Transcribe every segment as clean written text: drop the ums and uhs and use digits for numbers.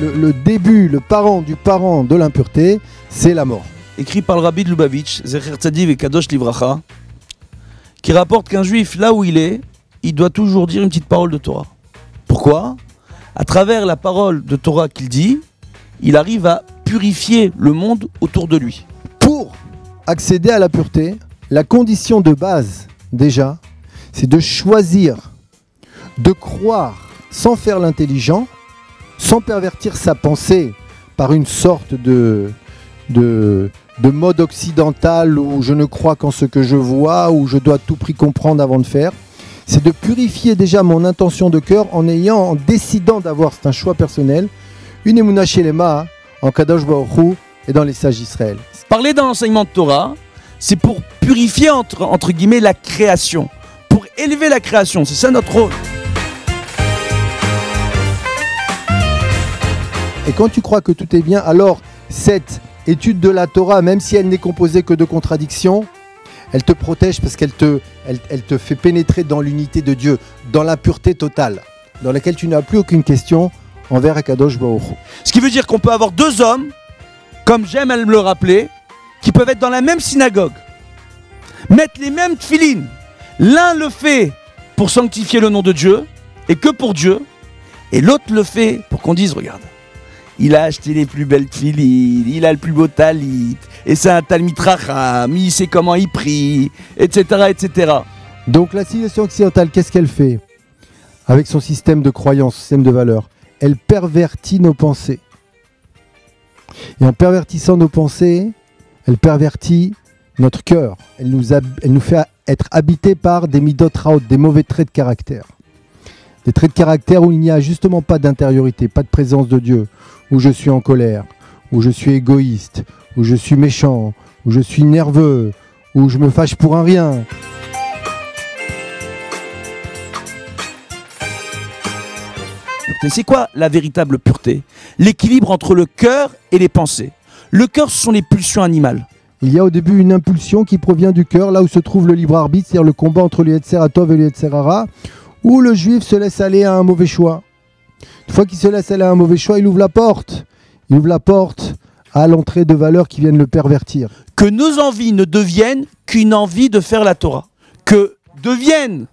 le début, le parent de l'impureté, c'est la mort. Écrit par le rabbi de Lubavitch, Zecher Tzadiv et Kadosh Livracha, qui rapporte qu'un juif, là où il doit toujours dire une petite parole de Torah. Pourquoi ? À travers la parole de Torah qu'il dit, il arrive à purifier le monde autour de lui. Pour accéder à la pureté, la condition de base, déjà, c'est de choisir, de croire sans faire l'intelligent, sans pervertir sa pensée par une sorte de mode occidental où je ne crois qu'en ce que je vois, où je dois à tout prix comprendre avant de faire. C'est de purifier déjà mon intention de cœur en décidant d'avoir, c'est un choix personnel, une émouna shelema en Kadosh Baruch Hu et dans les sages d'Israël. Parler d'un enseignement de Torah, c'est pour purifier entre guillemets la création, pour élever la création, c'est ça notre rôle. Et quand tu crois que tout est bien, alors cette étude de la Torah, même si elle n'est composée que de contradictions, elle te protège parce qu'elle te fait pénétrer dans l'unité de Dieu, dans la pureté totale, dans laquelle tu n'as plus aucune question envers Akadosh Baruch Hu. Ce qui veut dire qu'on peut avoir deux hommes, comme j'aime à le rappeler, qui peuvent être dans la même synagogue, mettre les mêmes tfilines. L'un le fait pour sanctifier le nom de Dieu, et que pour Dieu, et l'autre le fait pour qu'on dise, regarde, il a acheté les plus belles tfilines, il a le plus beau talit, et c'est un talmid racham, il sait comment il prie, etc., etc. Donc la civilisation occidentale, qu'est-ce qu'elle fait avec son système de croyance, système de valeurs? Elle pervertit nos pensées. Et en pervertissant nos pensées, elle pervertit notre cœur. Elle nous fait être habités par des midot raot, des mauvais traits de caractère. Des traits de caractère où il n'y a justement pas d'intériorité, pas de présence de Dieu, où je suis en colère, où je suis égoïste, où je suis méchant, où je suis nerveux, où je me fâche pour un rien. C'est quoi la véritable pureté? L'équilibre entre le cœur et les pensées. Le cœur, ce sont les pulsions animales. Il y a au début une impulsion qui provient du cœur, là où se trouve le libre arbitre, c'est-à-dire le combat entre le Yetzer Hatov et le Yetzer Hara, où le juif se laisse aller à un mauvais choix. Une fois qu'il se laisse aller à un mauvais choix, il ouvre la porte. Il ouvre la porte à l'entrée de valeurs qui viennent le pervertir. Que nos envies ne deviennent qu'une envie de faire la Torah. Que devienne,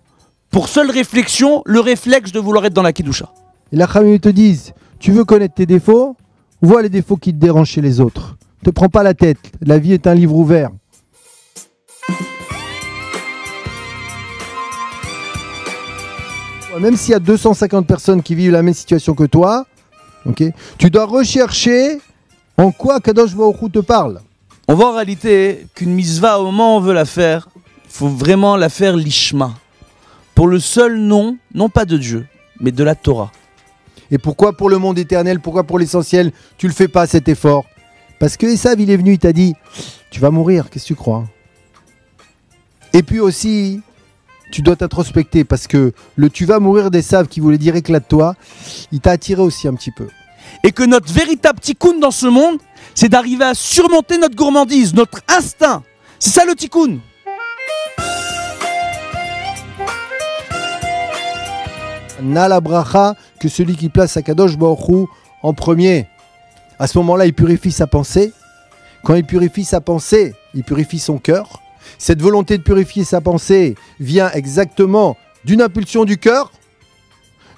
pour seule réflexion, le réflexe de vouloir être dans la Kedusha. Et la Khamim te disent, tu veux connaître tes défauts? Vois les défauts qui te dérangent chez les autres. Ne te prends pas la tête, la vie est un livre ouvert. Même s'il y a 250 personnes qui vivent la même situation que toi, okay, tu dois rechercher en quoi Kadosh Baruch Hu te parle. On voit en réalité qu'une mitzvah, au moment où on veut la faire, il faut vraiment la faire lishma. Pour le seul nom, non pas de Dieu, mais de la Torah. Et pourquoi pour le monde éternel, pourquoi pour l'essentiel, tu ne le fais pas cet effort? Parce que Esav, il est venu, il t'a dit, tu vas mourir, qu'est-ce que tu crois? Et puis aussi, tu dois t'introspecter, parce que le tu vas mourir d'Esav, qui voulait dire éclate-toi, il t'a attiré aussi un petit peu. Et que notre véritable tikkun dans ce monde, c'est d'arriver à surmonter notre gourmandise, notre instinct. C'est ça le tikkun. N'a la bracha que celui qui place Akadosh Baruch Hu en premier. À ce moment-là, il purifie sa pensée. Quand il purifie sa pensée, il purifie son cœur. Cette volonté de purifier sa pensée vient exactement d'une impulsion du cœur.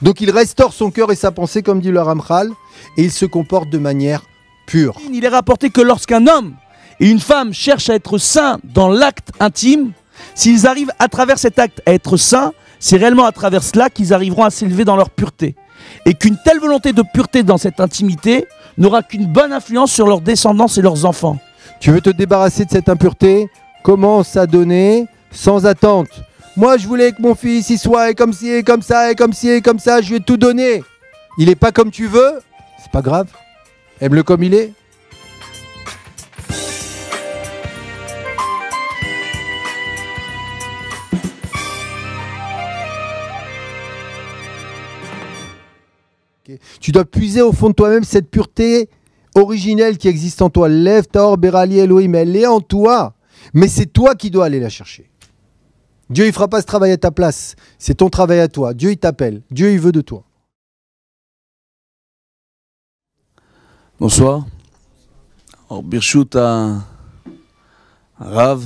Donc il restaure son cœur et sa pensée, comme dit le Ramchal, et il se comporte de manière pure. Il est rapporté que lorsqu'un homme et une femme cherchent à être saints dans l'acte intime, s'ils arrivent à travers cet acte à être saints, c'est réellement à travers cela qu'ils arriveront à s'élever dans leur pureté. Et qu'une telle volonté de pureté dans cette intimité n'aura qu'une bonne influence sur leur descendance et leurs enfants. Tu veux te débarrasser de cette impureté? Commence à donner sans attente. Moi, je voulais que mon fils il soit comme ci, et comme ça, et comme ci, et comme ça. Je lui ai tout donné. Il n'est pas comme tu veux. C'est pas grave. Aime-le comme il est. Tu dois puiser au fond de toi-même cette pureté originelle qui existe en toi. Lève Taor Berali Elohim, elle est en toi. Mais c'est toi qui dois aller la chercher. Dieu ne fera pas ce travail à ta place. C'est ton travail à toi. Dieu il t'appelle. Dieu il veut de toi. Bonsoir. Alors, Birshut Rav, Rav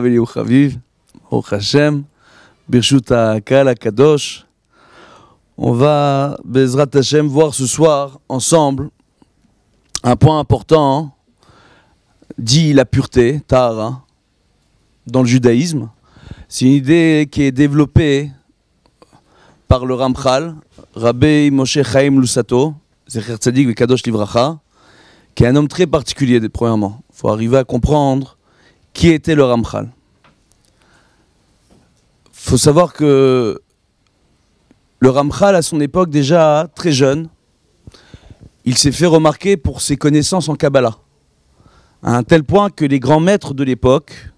Eliyahu Chaviv, Baruch Hashem, Birshut Kal Kadosh. On va, Bezrat Hashem, voir ce soir ensemble un point important, dit la pureté, Tahara, dans le judaïsme. C'est une idée qui est développée par le Ramchal, Rabbi Moshe Chaim Lusato, Zecher Tzadik Vekadosh Livracha, qui est un homme très particulier, premièrement. Il faut arriver à comprendre qui était le Ramchal. Il faut savoir que le Ramchal, à son époque, déjà très jeune, il s'est fait remarquer pour ses connaissances en Kabbalah. À un tel point que les grands maîtres de l'époque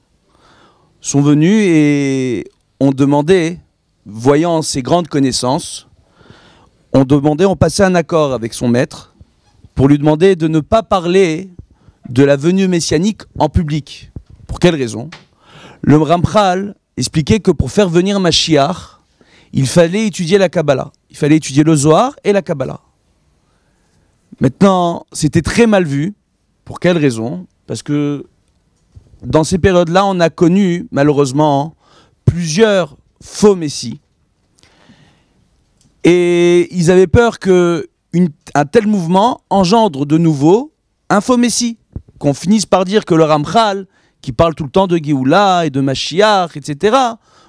sont venus et ont demandé, voyant ses grandes connaissances, on passait un accord avec son maître pour lui demander de ne pas parler de la venue messianique en public. Pour quelle raison? Le Ramchal expliquait que pour faire venir Mashiach, il fallait étudier la Kabbalah. Il fallait étudier le Zohar et la Kabbalah. Maintenant, c'était très mal vu. Pour quelle raison? Parce que dans ces périodes-là, on a connu, malheureusement, plusieurs faux messies. Et ils avaient peur qu'un tel mouvement engendre de nouveau un faux messie. Qu'on finisse par dire que le Ramchal, qui parle tout le temps de Géoula et de Mashiach, etc.,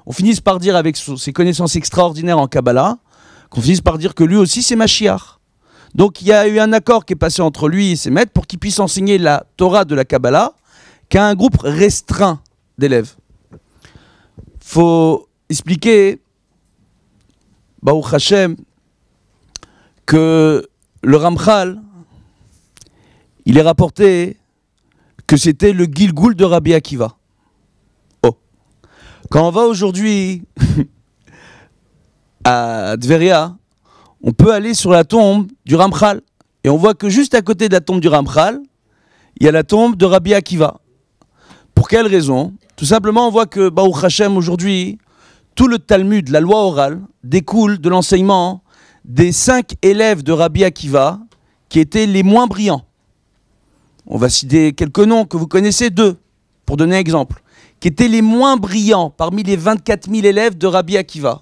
on finisse par dire avec ses connaissances extraordinaires en Kabbalah, qu'on finisse par dire que lui aussi c'est Mashiach. Donc il y a eu un accord qui est passé entre lui et ses maîtres pour qu'il puisse enseigner la Torah de la Kabbalah qu'à un groupe restreint d'élèves. Faut expliquer, Baruch Hashem, que le Ramchal, il est rapporté que c'était le Gilgoul de Rabbi Akiva. Oh. Quand on va aujourd'hui à Tveria, on peut aller sur la tombe du Ramchal. Et on voit que juste à côté de la tombe du Ramchal, il y a la tombe de Rabbi Akiva. Pour quelle raison? Tout simplement, on voit que Baruch Hashem, aujourd'hui, tout le Talmud, la loi orale, découle de l'enseignement des 5 élèves de Rabbi Akiva qui étaient les moins brillants. On va citer quelques noms que vous connaissez, 2, pour donner un exemple, qui étaient les moins brillants parmi les 24 000 élèves de Rabbi Akiva.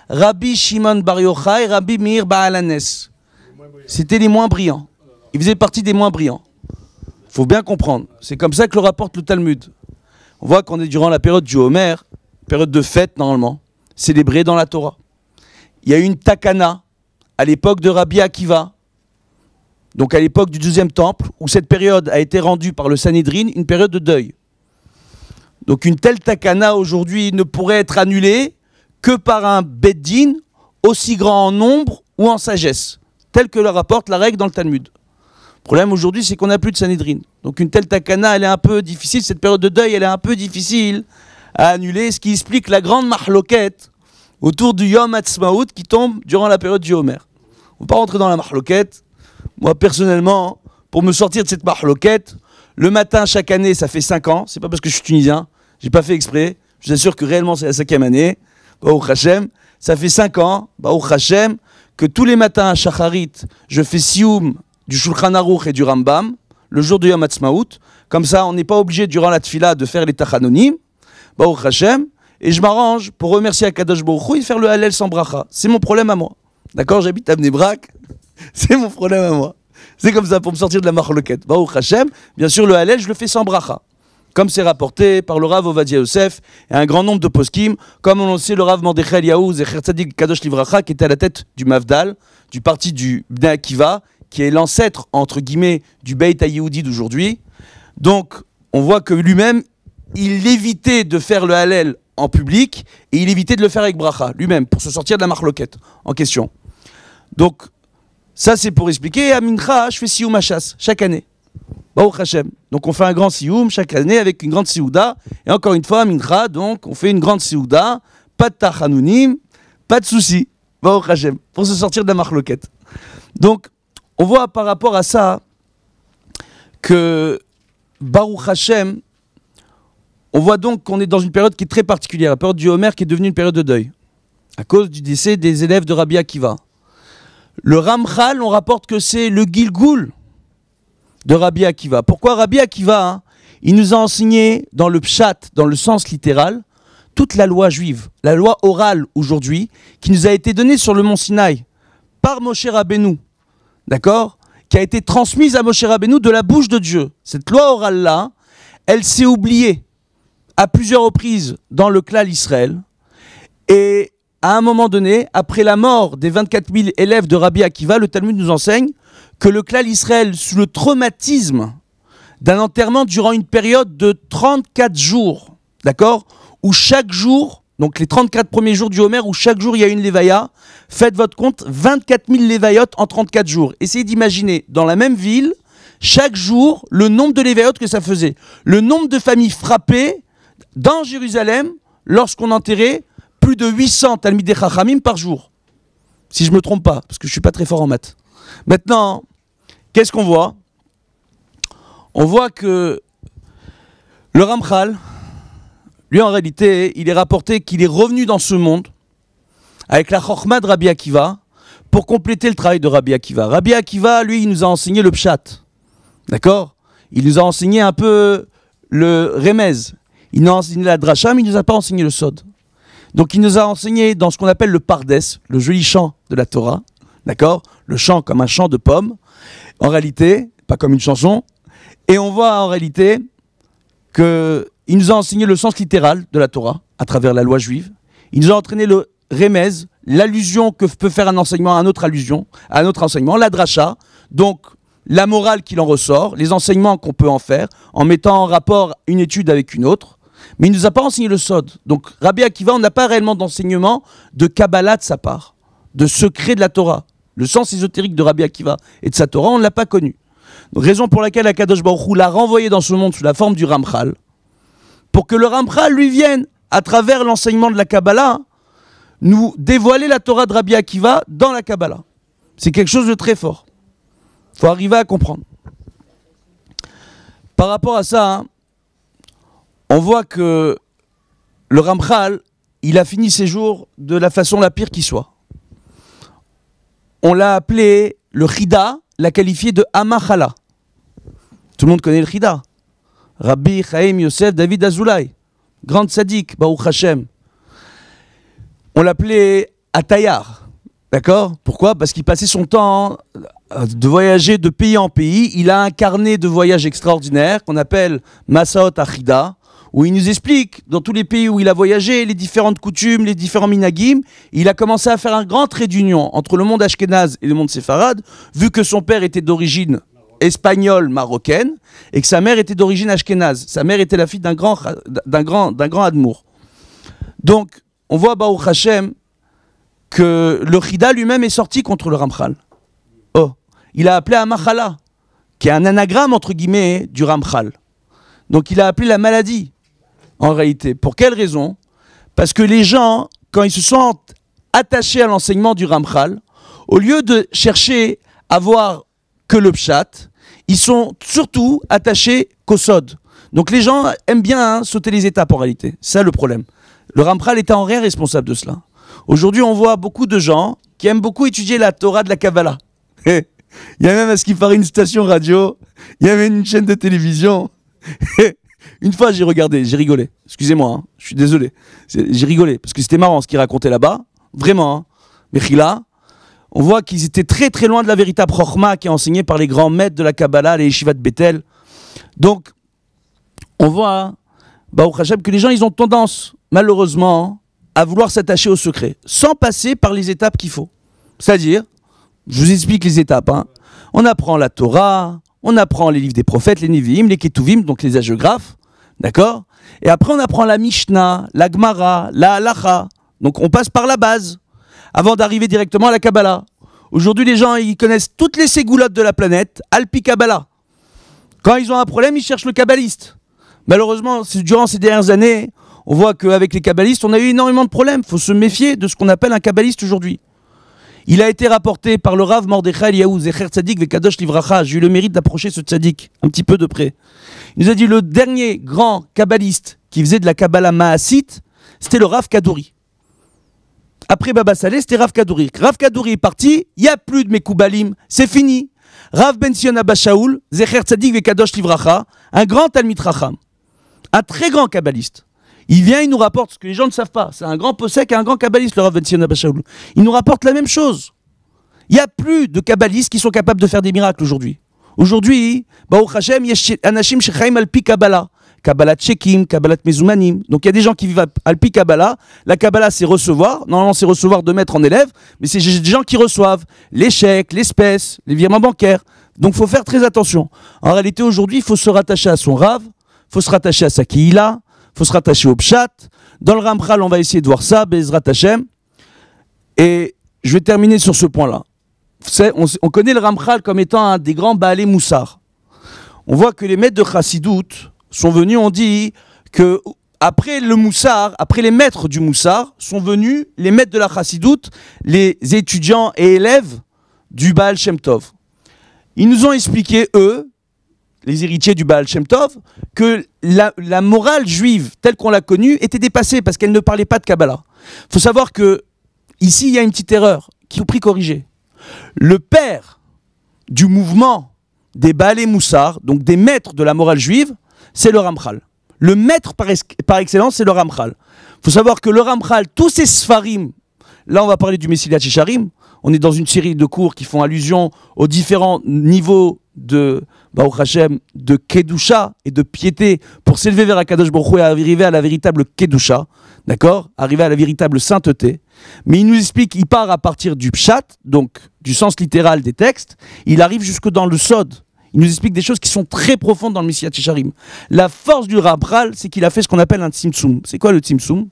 Rabbi Shimon Bar Yochai et Rabbi Meir Baal Hanes. C'était les moins brillants. Ils faisaient partie des moins brillants. Il faut bien comprendre. C'est comme ça que le rapporte le Talmud. On voit qu'on est durant la période du Homer, période de fête normalement, célébrée dans la Torah. Il y a eu une takana à l'époque de Rabbi Akiva, donc à l'époque du 12e temple, où cette période a été rendue par le Sanhédrin, une période de deuil. Donc une telle takana aujourd'hui ne pourrait être annulée que par un beddin aussi grand en nombre ou en sagesse, tel que le rapporte la règle dans le Talmud. Le problème aujourd'hui, c'est qu'on n'a plus de Sanhédrin. Donc une telle takana, elle est un peu difficile, cette période de deuil, elle est un peu difficile à annuler, ce qui explique la grande mahloket autour du Yom Ha'atzmaut qui tombe durant la période du Homer. On ne va pas rentrer dans la mahloket. Moi, personnellement, pour me sortir de cette mahloket, le matin, chaque année, ça fait 5 ans. C'est pas parce que je suis tunisien, j'ai pas fait exprès. Je vous assure que réellement, c'est la 5e année. Baruch Hashem, ça fait 5 ans, Baruch Hashem, que tous les matins à Shacharit, je fais Sioum du Shulchan Aruch et du Rambam, le jour de Yom Ha'atzmaut. Comme ça, on n'est pas obligé, durant la tfila, de faire les tachanonim, Baruch Hashem, et je m'arrange pour remercier Akadosh Baruch Hu et faire le Hallel sans bracha. C'est mon problème à moi. D'accord, j'habite à Bnei Brak, c'est mon problème à moi. C'est comme ça pour me sortir de la marloquette. Baruch Hashem, bien sûr le Hallel, je le fais sans bracha. Comme c'est rapporté par le Rav Ovadia Yosef et un grand nombre de poskim, comme on le sait le Rav Mordechai Eliyahu Zecher Tzadik Kadosh Livracha, qui était à la tête du Mafdal, du parti du Bnei Akiva, qui est l'ancêtre, entre guillemets, du Beit HaYehudi d'aujourd'hui. Donc, on voit que lui-même, il évitait de faire le Hallel en public et il évitait de le faire avec bracha, lui-même, pour se sortir de la marloquette en question. Donc, ça c'est pour expliquer. Et à Mincha, je fais Sioum Hachas, chaque année. Baruch Hashem. Donc on fait un grand Sioum chaque année avec une grande Siouda. Et encore une fois, à Mincha, donc on fait une grande Siouda, pas de Tachanounim, pas de souci. Baruch Hashem, pour se sortir de la marloquette. Donc, on voit par rapport à ça que Baruch Hashem, on voit donc qu'on est dans une période qui est très particulière, la période du Homer qui est devenue une période de deuil, à cause du décès des élèves de Rabbi Akiva. Le Ramchal, on rapporte que c'est le Gilgoul de Rabbi Akiva. Pourquoi Rabbi Akiva, il nous a enseigné dans le pshat, dans le sens littéral, toute la loi juive, la loi orale aujourd'hui, qui nous a été donnée sur le mont Sinaï par Moshe Rabbeinu, d'accord, qui a été transmise à Moshe Rabbeinu de la bouche de Dieu. Cette loi orale-là, elle s'est oubliée à plusieurs reprises dans le clan Israël, et à un moment donné, après la mort des 24 000 élèves de Rabbi Akiva, le Talmud nous enseigne que le clan Israël, sous le traumatisme d'un enterrement durant une période de 34 jours, d'accord, où chaque jour, donc les 34 premiers jours du Homer, où chaque jour il y a une lévaïa, faites votre compte, 24 000 lévaïotes en 34 jours. Essayez d'imaginer, dans la même ville, chaque jour, le nombre de lévaïotes que ça faisait. Le nombre de familles frappées dans Jérusalem, lorsqu'on enterrait plus de 800 Talmidei Chachamim par jour. Si je ne me trompe pas, parce que je ne suis pas très fort en maths. Maintenant, qu'est-ce qu'on voit? On voit que le Ramchal, lui en réalité, il est rapporté qu'il est revenu dans ce monde avec la Chochma de Rabbi Akiva pour compléter le travail de Rabbi Akiva. Rabbi Akiva, lui, il nous a enseigné le pshat. D'accord? Il nous a enseigné un peu le remez. Il nous a enseigné la dracha, mais il ne nous a pas enseigné le sod. Donc il nous a enseigné dans ce qu'on appelle le pardes, le joli chant de la Torah. D'accord? Le chant comme un chant de pommes. En réalité, pas comme une chanson. Et on voit en réalité qu'il nous a enseigné le sens littéral de la Torah à travers la loi juive. Il nous a entraîné le remez, l'allusion que peut faire un enseignement à un autre allusion, à un autre enseignement, la dracha, donc la morale qu'il en ressort, les enseignements qu'on peut en faire, en mettant en rapport une étude avec une autre. Mais il ne nous a pas enseigné le sod. Donc Rabbi Akiva, on n'a pas réellement d'enseignement de Kabbalah de sa part, de secret de la Torah. Le sens ésotérique de Rabbi Akiva et de sa Torah, on ne l'a pas connu. Donc, raison pour laquelle Akadosh Baruch Hu l'a renvoyé dans ce monde sous la forme du Ramchal, pour que le Ramchal lui vienne, à travers l'enseignement de la Kabbalah, nous dévoiler la Torah de Rabbi Akiva dans la Kabbalah. C'est quelque chose de très fort. Il faut arriver à comprendre. Par rapport à ça, on voit que le Ramchal, il a fini ses jours de la façon la pire qui soit. On l'a appelé, le Chida, l'a qualifié de Amachala. Tout le monde connaît le Chida. Rabbi Chaim Yosef David Azoulay, grand tzaddik, Baruch Hashem. On l'appelait Atayar. D'accord? Pourquoi? Parce qu'il passait son temps de voyager de pays en pays. Il a un carnet de voyage extraordinaire qu'on appelle Masaot Achida, où il nous explique, dans tous les pays où il a voyagé, les différentes coutumes, les différents minagim. Il a commencé à faire un grand trait d'union entre le monde ashkénaze et le monde séfarade, vu que son père était d'origine espagnole, marocaine, et que sa mère était d'origine ashkénaze. Sa mère était la fille d'un grand admour. Donc, on voit Baruch Hashem que le Chida lui-même est sorti contre le Ramchal. Oh, il a appelé Amachala, qui est un anagramme entre guillemets du Ramchal. Donc il a appelé la maladie, en réalité. Pour quelle raison? Parce que les gens, quand ils se sentent attachés à l'enseignement du Ramchal, au lieu de chercher à voir que le pshat, ils sont surtout attachés qu'au sod. Donc les gens aiment bien sauter les étapes en réalité. C'est ça le problème. Le Ramchal était en rien responsable de cela. Aujourd'hui, on voit beaucoup de gens qui aiment beaucoup étudier la Torah de la Kabbalah. Il y a même à ce qu'il paraît une station radio, il y a même une chaîne de télévision. Une fois, j'ai regardé, j'ai rigolé. Excusez-moi, hein, je suis désolé. J'ai rigolé parce que c'était marrant ce qu'ils racontaient là-bas. Vraiment. Hein. Mais là, on voit qu'ils étaient très très loin de la véritable Chochma qui est enseignée par les grands maîtres de la Kabbalah, les Yeshivat de Bethel. Donc, on voit, Baruch Hashem, que les gens, ils ont tendance, malheureusement, à vouloir s'attacher au secret, sans passer par les étapes qu'il faut. C'est-à-dire, je vous explique les étapes. Hein. On apprend la Torah, on apprend les livres des prophètes, les Nevi'im, les Ketuvim, donc les hagiographes, d'accord? Et après, on apprend la Mishnah, la Gemara, la Halacha. Donc, on passe par la base, avant d'arriver directement à la Kabbalah. Aujourd'hui, les gens, ils connaissent toutes les ségoulottes de la planète, Alpi Kabbalah. Quand ils ont un problème, ils cherchent le kabbaliste. Malheureusement, durant ces dernières années, on voit qu'avec les kabbalistes, on a eu énormément de problèmes. Il faut se méfier de ce qu'on appelle un kabbaliste aujourd'hui. Il a été rapporté par le Rav Mordechai Eliyahu Zecher Tzadik Vekadosh Livracha. J'ai eu le mérite d'approcher ce Tzadik un petit peu de près. Il nous a dit le dernier grand kabbaliste qui faisait de la Kabbalah Mahasit, c'était le Rav Kadouri. Après Baba Saleh, c'était Rav Kadouri. Rav Kadouri est parti, il n'y a plus de Mekoubalim, c'est fini. Rav Ben Sion Abba Shaoul, Zecher Tzadik Vekadosh Livracha, un grand Talmid Chacham, un très grand kabbaliste. Il vient, il nous rapporte ce que les gens ne savent pas. C'est un grand possèque et un grand kabbaliste, le Rav Ben Sion Abba Shaoul. Il nous rapporte la même chose. Il n'y a plus de kabbalistes qui sont capables de faire des miracles aujourd'hui. Aujourd'hui, Baruch Hashem, il y a Anashim Shechaim Alpi Kabbalah. Kabbalah Tchekim, Kabbalah Mezoumanim. Donc il y a des gens qui vivent Alpi Kabbalah. La Kabbalah, c'est recevoir. Normalement, c'est recevoir de maître en élève. Mais c'est des gens qui reçoivent les chèques, l'espèce, les virements bancaires. Donc il faut faire très attention. En réalité, aujourd'hui, il faut se rattacher à son Rav. Il faut se rattacher à sa Kihila. Il faut se rattacher au Pshat. Dans le Ramchal, on va essayer de voir ça, Bezrat Hashem. Et je vais terminer sur ce point-là. On connaît le Ramchal comme étant un des grands Baalei Moussar. On voit que les maîtres de Chassidout sont venus, on dit que après le Moussar, après les maîtres du Moussar, sont venus les maîtres de la Chassidout, les étudiants et élèves du Baal Shem Tov. Ils nous ont expliqué, eux, les héritiers du Baal Shem Tov, que la morale juive telle qu'on l'a connue était dépassée parce qu'elle ne parlait pas de Kabbalah. Il faut savoir que ici il y a une petite erreur qu'il faut pris corriger. Le père du mouvement des Baalei Moussar, donc des maîtres de la morale juive, c'est le Ramchal. Le maître par excellence, c'est le Ramchal. Il faut savoir que le Ramchal, tous ces Sfarim, là on va parler du Mesilat Yesharim, on est dans une série de cours qui font allusion aux différents niveaux de Baruch Hashem, de Kedusha et de piété pour s'élever vers Akadosh Baruch Hu et arriver à la véritable Kedusha, d'accord, arriver à la véritable sainteté. Mais il nous explique, il part à partir du Pshat, donc du sens littéral des textes, il arrive jusque dans le Sod. Il nous explique des choses qui sont très profondes dans le Mesilat Yesharim. La force du Ramchal, c'est qu'il a fait ce qu'on appelle un Tzimtzum. C'est quoi le Tzimtzum?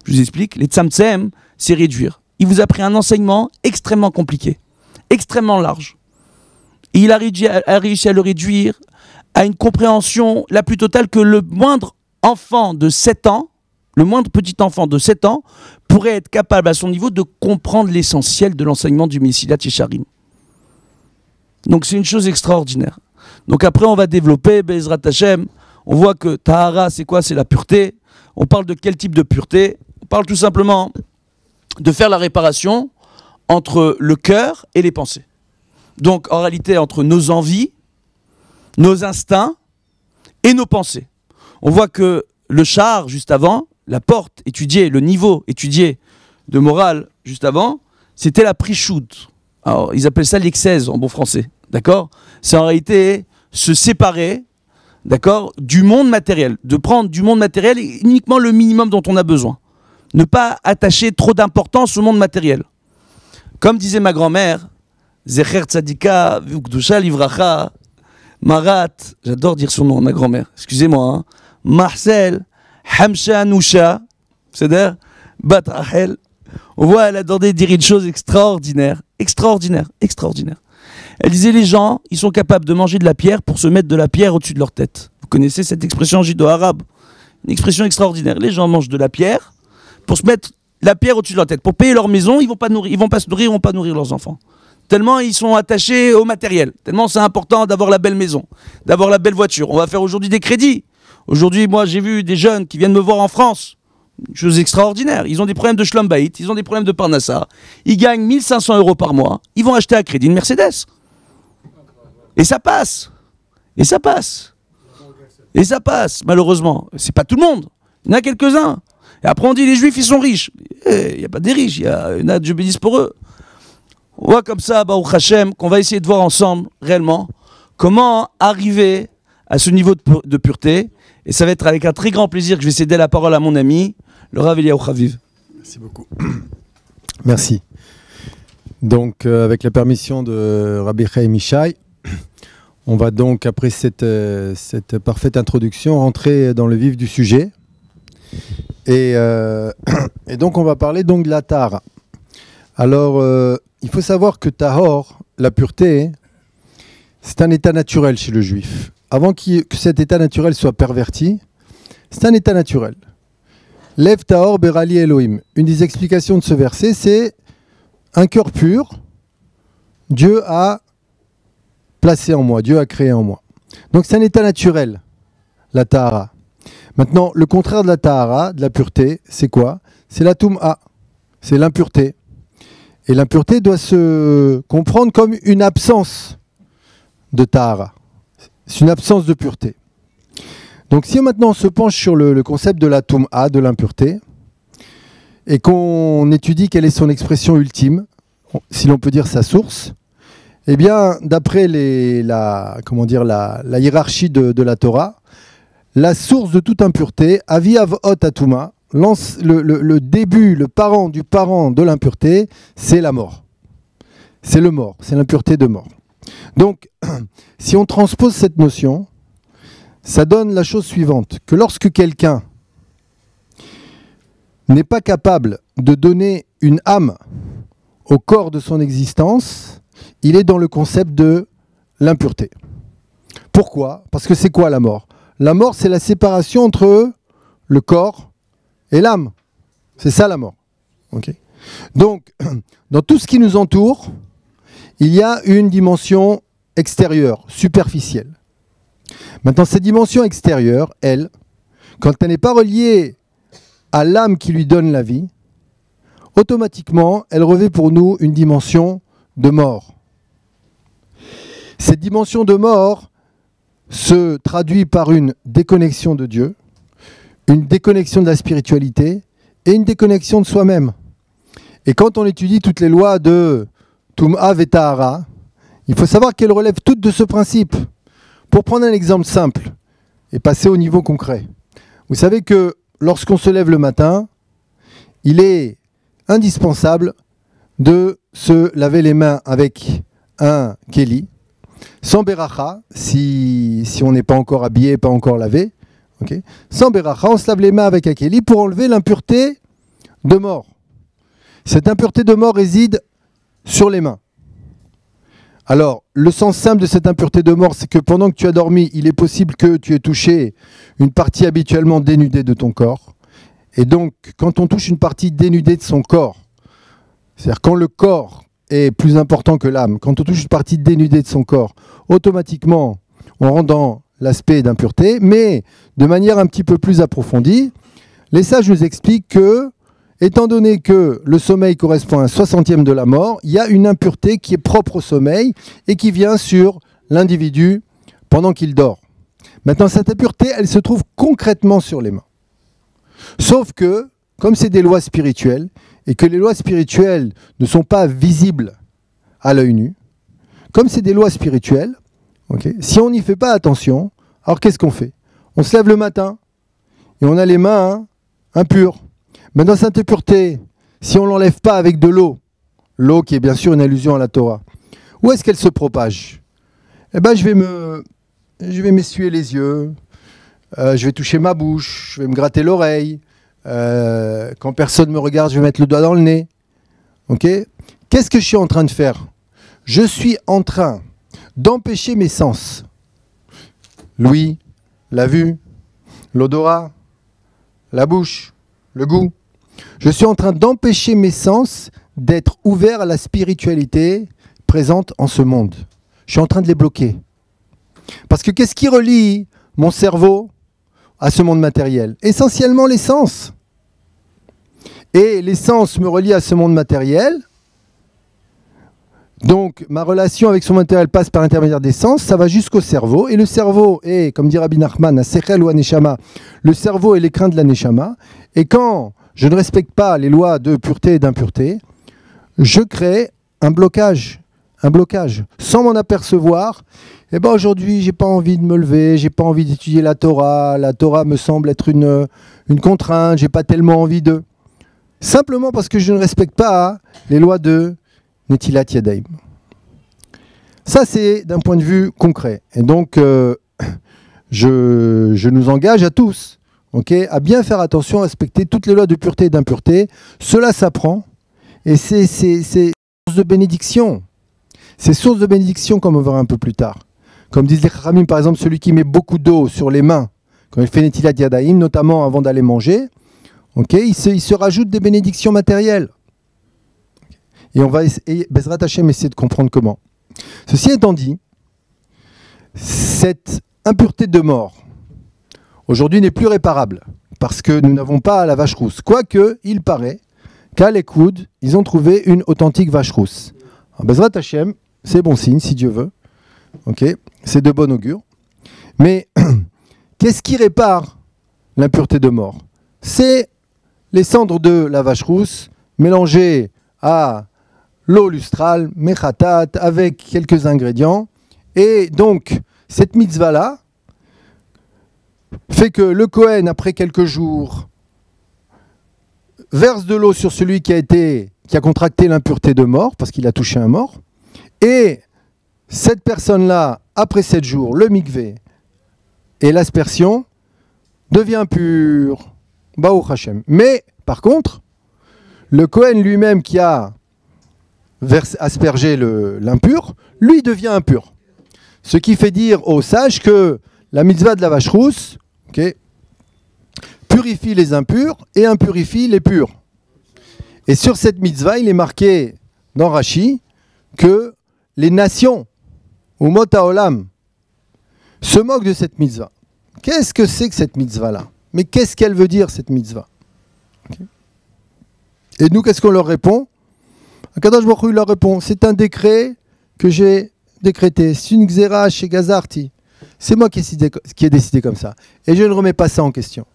Je vous explique. Les Tzamtzem, c'est réduire. Il vous a pris un enseignement extrêmement compliqué, extrêmement large. Et il a réussi à le réduire à une compréhension la plus totale que le moindre enfant de 7 ans, le moindre petit enfant de 7 ans, pourrait être capable à son niveau de comprendre l'essentiel de l'enseignement du Mesilat Yesharim. Donc c'est une chose extraordinaire. Donc après on va développer, Bezrat Hashem, on voit que Tahara c'est quoi? C'est la pureté. On parle de quel type de pureté? On parle tout simplement de faire la réparation entre le cœur et les pensées. Donc en réalité entre nos envies, nos instincts et nos pensées. On voit que le char juste avant, la porte étudiée, le niveau étudié de morale juste avant, c'était la prichoud. Alors ils appellent ça l'excès en bon français. D'accord? C'est en réalité se séparer, d'accord, du monde matériel, de prendre du monde matériel uniquement le minimum dont on a besoin. Ne pas attacher trop d'importance au monde matériel. Comme disait ma grand-mère, Zecher Tzadika, Vukdusha Livracha, Marat, j'adore dire son nom, ma grand-mère, excusez-moi, hein, Marcel, Hamsha Anousha, c'est-à-dire Bat Rachel. On voit, elle adorait dire une chose extraordinaire, extraordinaire, extraordinaire. Elle disait les gens, ils sont capables de manger de la pierre pour se mettre de la pierre au-dessus de leur tête. Vous connaissez cette expression judo-arabe? Une expression extraordinaire. Les gens mangent de la pierre pour se mettre la pierre au-dessus de leur tête. Pour payer leur maison, ils vont pas se nourrir, ils vont pas nourrir leurs enfants. Tellement ils sont attachés au matériel. Tellement c'est important d'avoir la belle maison, d'avoir la belle voiture. On va faire aujourd'hui des crédits. Aujourd'hui, moi, j'ai vu des jeunes qui viennent me voir en France. Une chose extraordinaire. Ils ont des problèmes de Shlom Bayit, ils ont des problèmes de Parnassa. Ils gagnent 1500 € par mois. Ils vont acheter à crédit une Mercedes. Et ça passe. Et ça passe. Et ça passe, malheureusement. C'est pas tout le monde. Il y en a quelques-uns. Et après, on dit les Juifs, ils sont riches. Il n'y a pas des riches. Il y en a, Dieu bénisse pour eux. On voit comme ça, Baruch Hashem, qu'on va essayer de voir ensemble, réellement, comment arriver à ce niveau de pureté. Et ça va être avec un très grand plaisir que je vais céder la parole à mon ami, le Rav Eliyahu Chaviv. Merci beaucoup. Merci. Donc, avec la permission de Rabbi Chaim Ishai, on va donc, après cette parfaite introduction, rentrer dans le vif du sujet. Et donc, on va parler donc de la Tahara. Alors, il faut savoir que Tahor, la pureté, c'est un état naturel chez le juif. Avant que cet état naturel soit perverti, c'est un état naturel. Lev Tahor Berali Elohim. Une des explications de ce verset, c'est un cœur pur, Dieu a placé en moi, Dieu a créé en moi. Donc c'est un état naturel, la Tahara. Maintenant, le contraire de la Tahara, de la pureté, c'est quoi? C'est la Tum'a. c'est l'impureté. Et l'impureté doit se comprendre comme une absence de tahara. C'est une absence de pureté. Donc si maintenant on se penche sur le concept de la tum'a, de l'impureté, et qu'on étudie quelle est son expression ultime, si l'on peut dire sa source, eh bien, d'après la hiérarchie de la Torah, la source de toute impureté, aviav ot atuma, le début, le parent du parent de l'impureté, c'est la mort. C'est le mort, c'est l'impureté de mort. Donc, si on transpose cette notion, ça donne la chose suivante, que lorsque quelqu'un n'est pas capable de donner une âme au corps de son existence, il est dans le concept de l'impureté. Pourquoi ? Parce que c'est quoi la mort ? La mort, c'est la séparation entre le corps et l'âme. C'est ça la mort. Okay ? Donc, dans tout ce qui nous entoure, il y a une dimension extérieure, superficielle. Maintenant, cette dimension extérieure, elle, quand elle n'est pas reliée à l'âme qui lui donne la vie, automatiquement, elle revêt pour nous une dimension de mort. Cette dimension de mort se traduit par une déconnexion de Dieu, une déconnexion de la spiritualité et une déconnexion de soi-même. Et quand on étudie toutes les lois de Tum'a Vetahara, il faut savoir qu'elles relèvent toutes de ce principe. Pour prendre un exemple simple et passer au niveau concret, vous savez que lorsqu'on se lève le matin, il est indispensable de se laver les mains avec un keli, sans beracha, si on n'est pas encore habillé, pas encore lavé, okay. Sans beracha, on se lave les mains avec un keli pour enlever l'impureté de mort. Cette impureté de mort réside sur les mains. Alors, le sens simple de cette impureté de mort, c'est que pendant que tu as dormi, il est possible que tu aies touché une partie habituellement dénudée de ton corps. Et donc, quand on touche une partie dénudée de son corps, c'est-à-dire quand le corps est plus important que l'âme, quand on touche une partie dénudée de son corps, automatiquement, on rentre dans l'aspect d'impureté, mais de manière un petit peu plus approfondie, les sages nous expliquent que, étant donné que le sommeil correspond à un 60e de la mort, il y a une impureté qui est propre au sommeil et qui vient sur l'individu pendant qu'il dort. Maintenant, cette impureté, elle se trouve concrètement sur les mains. Sauf que, comme c'est des lois spirituelles, et que les lois spirituelles ne sont pas visibles à l'œil nu, comme c'est des lois spirituelles, okay, si on n'y fait pas attention, alors qu'est-ce qu'on fait ? On se lève le matin, et on a les mains impures. Mais dans cette impureté, si on ne l'enlève pas avec de l'eau qui est bien sûr une allusion à la Torah, où est-ce qu'elle se propage ? Eh bien, je vais m'essuyer les yeux, je vais toucher ma bouche, je vais me gratter l'oreille, quand personne me regarde, je vais mettre le doigt dans le nez. Okay ? Qu'est-ce que je suis en train de faire ? Je suis en train d'empêcher mes sens. L'ouïe, la vue, l'odorat, la bouche, le goût. Je suis en train d'empêcher mes sens d'être ouverts à la spiritualité présente en ce monde. Je suis en train de les bloquer. Parce que qu'est-ce qui relie mon cerveau à ce monde matériel ? Essentiellement les sens. Et les sens me relient à ce monde matériel. Donc ma relation avec ce monde matériel passe par l'intermédiaire des sens, ça va jusqu'au cerveau. Et le cerveau est, comme dit Rabbi Nachman, un sechel ou un neshama. Le cerveau est l'écrin de la neshama. Et quand je ne respecte pas les lois de pureté et d'impureté, je crée un blocage. Sans m'en apercevoir, eh ben aujourd'hui, j'ai pas envie de me lever, j'ai pas envie d'étudier la Torah me semble être une contrainte, j'ai pas tellement envie de... Simplement parce que je ne respecte pas les lois de Netilat Yadayim. Ça, c'est d'un point de vue concret. Et donc, je nous engage à tous, okay, à bien faire attention, à respecter toutes les lois de pureté et d'impureté. Cela s'apprend et c'est source de bénédiction. C'est source de bénédiction, comme on verra un peu plus tard. Comme disent les Chachamim, par exemple, celui qui met beaucoup d'eau sur les mains, quand il fait Netilat Yadayim, notamment avant d'aller manger, okay, il se rajoute des bénédictions matérielles. Et on va Bezrat Hashem essayer de comprendre comment. Ceci étant dit, cette impureté de mort, aujourd'hui, n'est plus réparable, parce que nous n'avons pas la vache rousse. Quoique, il paraît qu'à l'écoute, ils ont trouvé une authentique vache rousse. Bezrat Hashem, c'est bon signe, si Dieu veut. Okay, c'est de bon augure. Mais qu'est-ce qui répare l'impureté de mort? C'est les cendres de la vache rousse mélangées à l'eau lustrale, mechatat, avec quelques ingrédients. Et donc, cette mitzvah-là fait que le Kohen, après quelques jours, verse de l'eau sur celui qui a contracté l'impureté de mort, parce qu'il a touché un mort. Et cette personne-là, après 7 jours, le mikvé et l'aspersion devient pur. Baruch Hashem. Mais, par contre, le Kohen lui-même qui a aspergé l'impur, lui devient impur. Ce qui fait dire aux sages que la mitzvah de la vache rousse, purifie les impurs et impurifie les purs. Et sur cette mitzvah, il est marqué dans Rashi que les nations, ou Mot HaOlam, se moquent de cette mitzvah. Qu'est-ce que c'est que cette mitzvah-là? Mais qu'est-ce qu'elle veut dire, cette mitzvah? Et nous, qu'est-ce qu'on leur répond? Akadosh Baruch Hu leur répond, c'est un décret que j'ai décrété. C'est une xéra chez Gazarti. C'est moi qui ai décidé comme ça. Et je ne remets pas ça en question.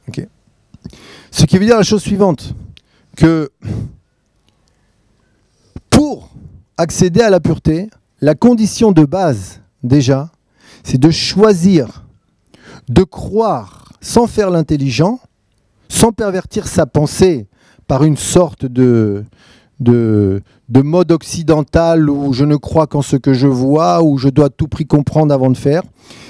Okay. Ce qui veut dire la chose suivante, que pour accéder à la pureté, la condition de base, déjà, c'est de choisir, de croire, sans faire l'intelligent, sans pervertir sa pensée par une sorte de mode occidental où je ne crois qu'en ce que je vois, où je dois à tout prix comprendre avant de faire.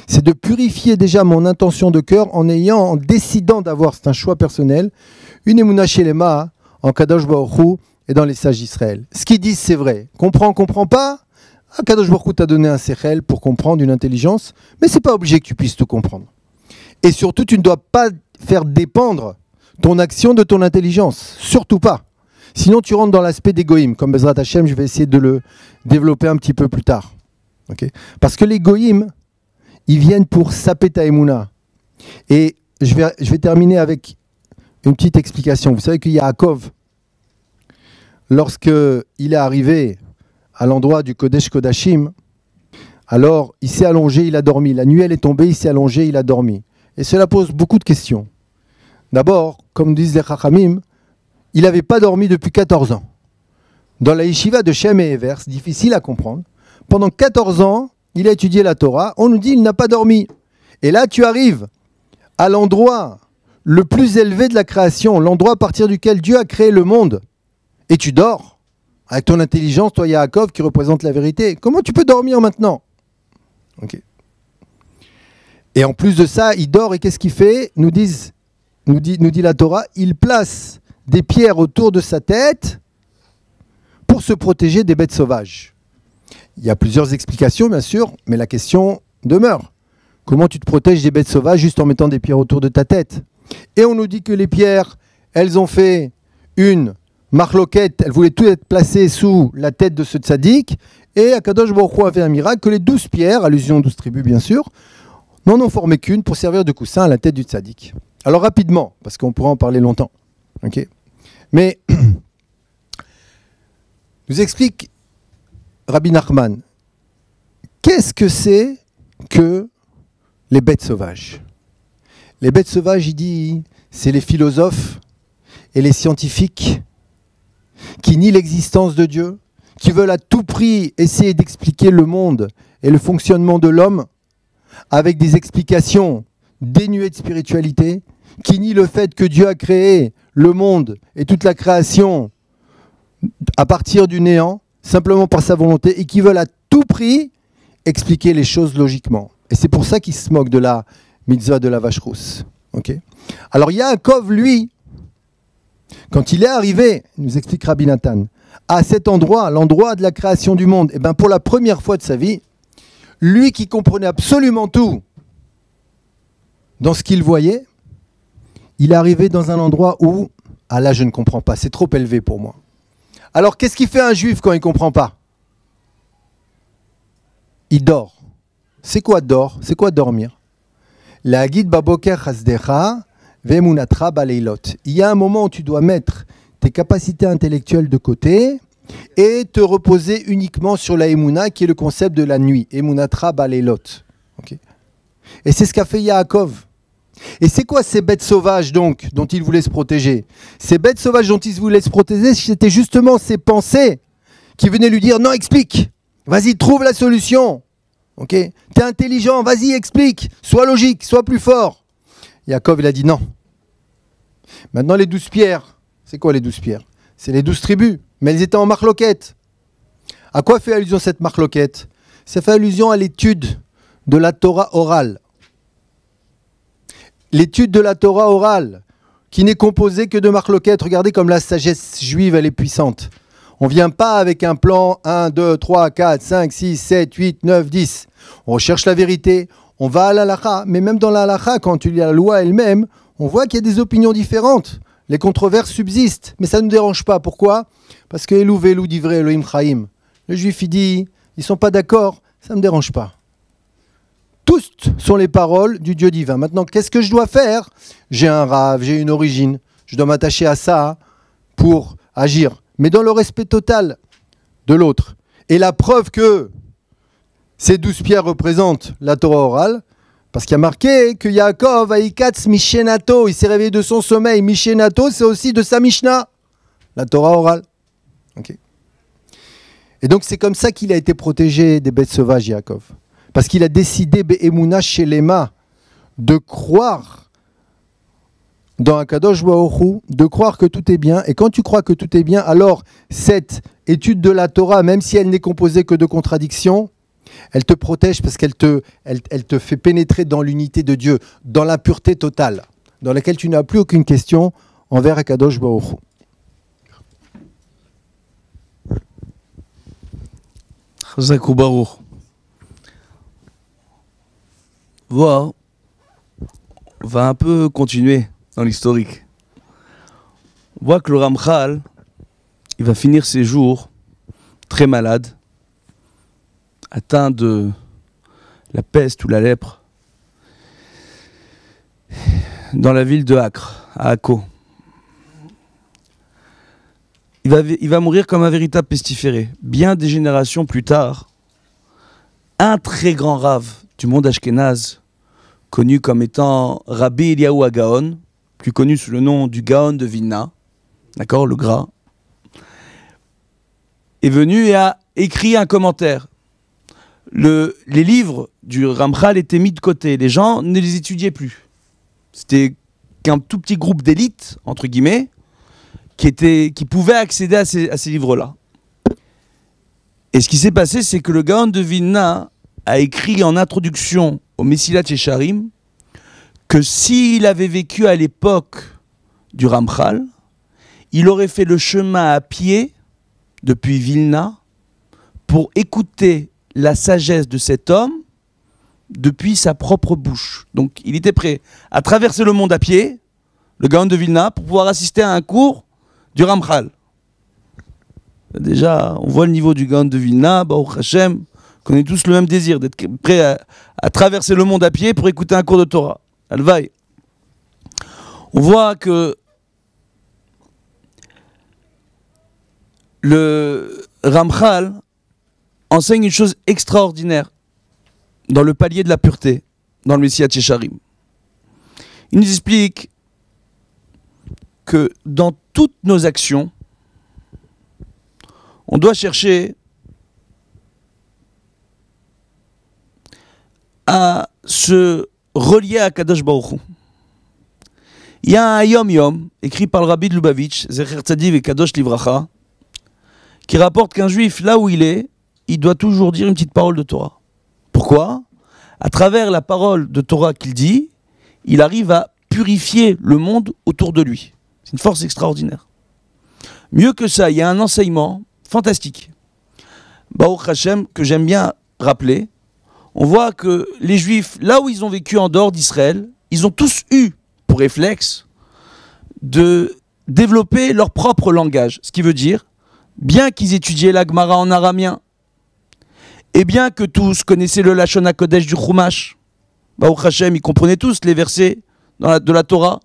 C'est de purifier déjà mon intention de cœur en décidant d'avoir, c'est un choix personnel, une émouna shelema en Kadosh Baruch Hu et dans les sages d'Israël. Ce qu'ils disent, c'est vrai. Comprends pas. Kadosh Baruch Hu t'a donné un sechel pour comprendre, une intelligence, mais c'est pas obligé que tu puisses tout comprendre. Et surtout, tu ne dois pas faire dépendre ton action de ton intelligence. Surtout pas. Sinon, tu rentres dans l'aspect d'égoïme. Comme Bezrat Hashem, je vais essayer de le développer un petit peu plus tard. Okay. Parce que les goïm, ils viennent pour saper ta émouna. Et je vais terminer avec une petite explication. Vous savez que Yaakov, lorsqu'il est arrivé à l'endroit du Kodesh Kodashim, alors il s'est allongé, il a dormi. La nuit, elle est tombée, il s'est allongé, il a dormi. Et cela pose beaucoup de questions. D'abord, comme disent les Chachamim, il n'avait pas dormi depuis 14 ans. Dans la yeshiva de Shem et Ever, c'est difficile à comprendre. Pendant 14 ans, il a étudié la Torah. On nous dit qu'il n'a pas dormi. Et là, tu arrives à l'endroit le plus élevé de la création, l'endroit à partir duquel Dieu a créé le monde. Et tu dors. Avec ton intelligence, toi Yaakov, qui représente la vérité. Comment tu peux dormir maintenant? Okay. Et en plus de ça, il dort et qu'est-ce qu'il fait? Nous dit la Torah, il place des pierres autour de sa tête pour se protéger des bêtes sauvages. Il y a plusieurs explications, bien sûr, mais la question demeure. Comment tu te protèges des bêtes sauvages juste en mettant des pierres autour de ta tête? Et on nous dit que les pierres, elles ont fait une marloquette, elles voulaient tout être placées sous la tête de ce tzaddik, et Akadosh Baruch Hu a fait un miracle que les 12 pierres, allusion aux 12 tribus bien sûr, n'en ont formé qu'une pour servir de coussin à la tête du tzaddik. Alors rapidement, parce qu'on pourra en parler longtemps. Okay. Mais, nous explique Rabbi Nachman, qu'est-ce que c'est que les bêtes sauvages? Les bêtes sauvages, il dit, c'est les philosophes et les scientifiques qui nient l'existence de Dieu, qui veulent à tout prix essayer d'expliquer le monde et le fonctionnement de l'homme avec des explications dénuées de spiritualité, qui nient le fait que Dieu a créé le monde et toute la création à partir du néant, simplement par sa volonté, et qui veulent à tout prix expliquer les choses logiquement. Et c'est pour ça qu'ils se moquent de la mitzvah de la vache rousse. Okay. Alors Yaakov, lui, quand il est arrivé, nous explique Rabbi Nathan, à cet endroit, l'endroit de la création du monde, et bien pour la première fois de sa vie, lui qui comprenait absolument tout dans ce qu'il voyait, il est arrivé dans un endroit où, ah là je ne comprends pas, c'est trop élevé pour moi. Alors qu'est-ce qu'il fait un juif quand il ne comprend pas? Il dort. C'est quoi dort? C'est quoi dormir? La guide baboker chasdecha vemunatra baleilot. Il y a un moment où tu dois mettre tes capacités intellectuelles de côté et te reposer uniquement sur la Emouna, qui est le concept de la nuit. Emunatra balelot. Okay. Et c'est ce qu'a fait Yaakov. Et c'est quoi ces bêtes sauvages donc dont il voulait se protéger? Ces bêtes sauvages dont il voulait se protéger, c'était justement ces pensées qui venaient lui dire non, explique, vas-y, trouve la solution. Okay. T'es intelligent, vas-y, explique, sois logique, sois plus fort. Yaakov, il a dit non. Maintenant, les 12 pierres, c'est quoi les 12 pierres? C'est les 12 tribus, mais elles étaient en marloquette. À quoi fait allusion cette marloquette? Ça fait allusion à l'étude de la Torah orale. L'étude de la Torah orale, qui n'est composée que de marloquettes. Regardez comme la sagesse juive, elle est puissante. On ne vient pas avec un plan 1, 2, 3, 4, 5, 6, 7, 8, 9, 10. On recherche la vérité, on va à l'halakha, mais même dans l'halakha, quand tu lis la loi elle-même, on voit qu'il y a des opinions différentes. Les controverses subsistent, mais ça ne nous dérange pas. Pourquoi? Parce que Elou Velou divrei Elohim Chaim. Le juif, il dit, ils ne sont pas d'accord, ça ne me dérange pas. Tous sont les paroles du Dieu divin. Maintenant, qu'est-ce que je dois faire? J'ai un rave, j'ai une origine. Je dois m'attacher à ça pour agir, mais dans le respect total de l'autre. Et la preuve que ces 12 pierres représentent la Torah orale, parce qu'il y a marqué que Yaakov Aikatz Mishenato, il s'est réveillé de son sommeil. Mishenato, c'est aussi de sa Mishnah, la Torah orale. Okay. Et donc c'est comme ça qu'il a été protégé des bêtes sauvages, Yaakov. Parce qu'il a décidé, Be'emuna Shelema, de croire dans Akadosh Baruch Hu, de croire que tout est bien. Et quand tu crois que tout est bien, alors cette étude de la Torah, même si elle n'est composée que de contradictions, elle te protège parce qu'elle te fait pénétrer dans l'unité de Dieu, dans la pureté totale, dans laquelle tu n'as plus aucune question envers Akadosh Baruch Hu. Chazak ubaruch. Voilà. On va un peu continuer dans l'historique. On voit que le Ramchal, il va finir ses jours très malade, atteint de la peste ou la lèpre, dans la ville de Acre, à Akko. Il va mourir comme un véritable pestiféré. Bien des générations plus tard, un très grand rave du monde ashkénaze, connu comme étant Rabbi Eliyahu HaGaon, plus connu sous le nom du Gaon de Vilna, d'accord, le gras, est venu et a écrit un commentaire. Les livres du Ramchal étaient mis de côté, les gens ne les étudiaient plus. C'était qu'un tout petit groupe d'élite, entre guillemets, qui pouvait accéder à ces livres-là. Et ce qui s'est passé, c'est que le Gaon de Vilna a écrit en introduction au Mesilat Yesharim que s'il avait vécu à l'époque du Ramchal, il aurait fait le chemin à pied depuis Vilna pour écouter la sagesse de cet homme depuis sa propre bouche. Donc il était prêt à traverser le monde à pied, le Gaon de Vilna, pour pouvoir assister à un cours du Ramchal. Déjà, on voit le niveau du Gaon de Vilna, Baruch Hashem, qu'on ait tous le même désir d'être prêt à traverser le monde à pied pour écouter un cours de Torah. Alvaï. On voit que le Ramchal enseigne une chose extraordinaire dans le palier de la pureté, dans le Mesilat Yesharim. Il nous explique que dans toutes nos actions, on doit chercher à se relier à Kadosh Baruch Hu. Il y a un Yom Yom, écrit par le Rabbi de Lubavitch, Zecher Tzadiv et Kadosh Livracha, qui rapporte qu'un juif, là où il est, il doit toujours dire une petite parole de Torah. Pourquoi? À travers la parole de Torah qu'il dit, il arrive à purifier le monde autour de lui. C'est une force extraordinaire. Mieux que ça, il y a un enseignement fantastique, Baruch Hashem, que j'aime bien rappeler. On voit que les Juifs, là où ils ont vécu en dehors d'Israël, ils ont tous eu pour réflexe de développer leur propre langage. Ce qui veut dire, bien qu'ils étudiaient la Gemara en araméen, et bien que tous connaissaient le Lashon HaKodesh du Chumash, Baruch Hashem, ils comprenaient tous les versets de la Torah,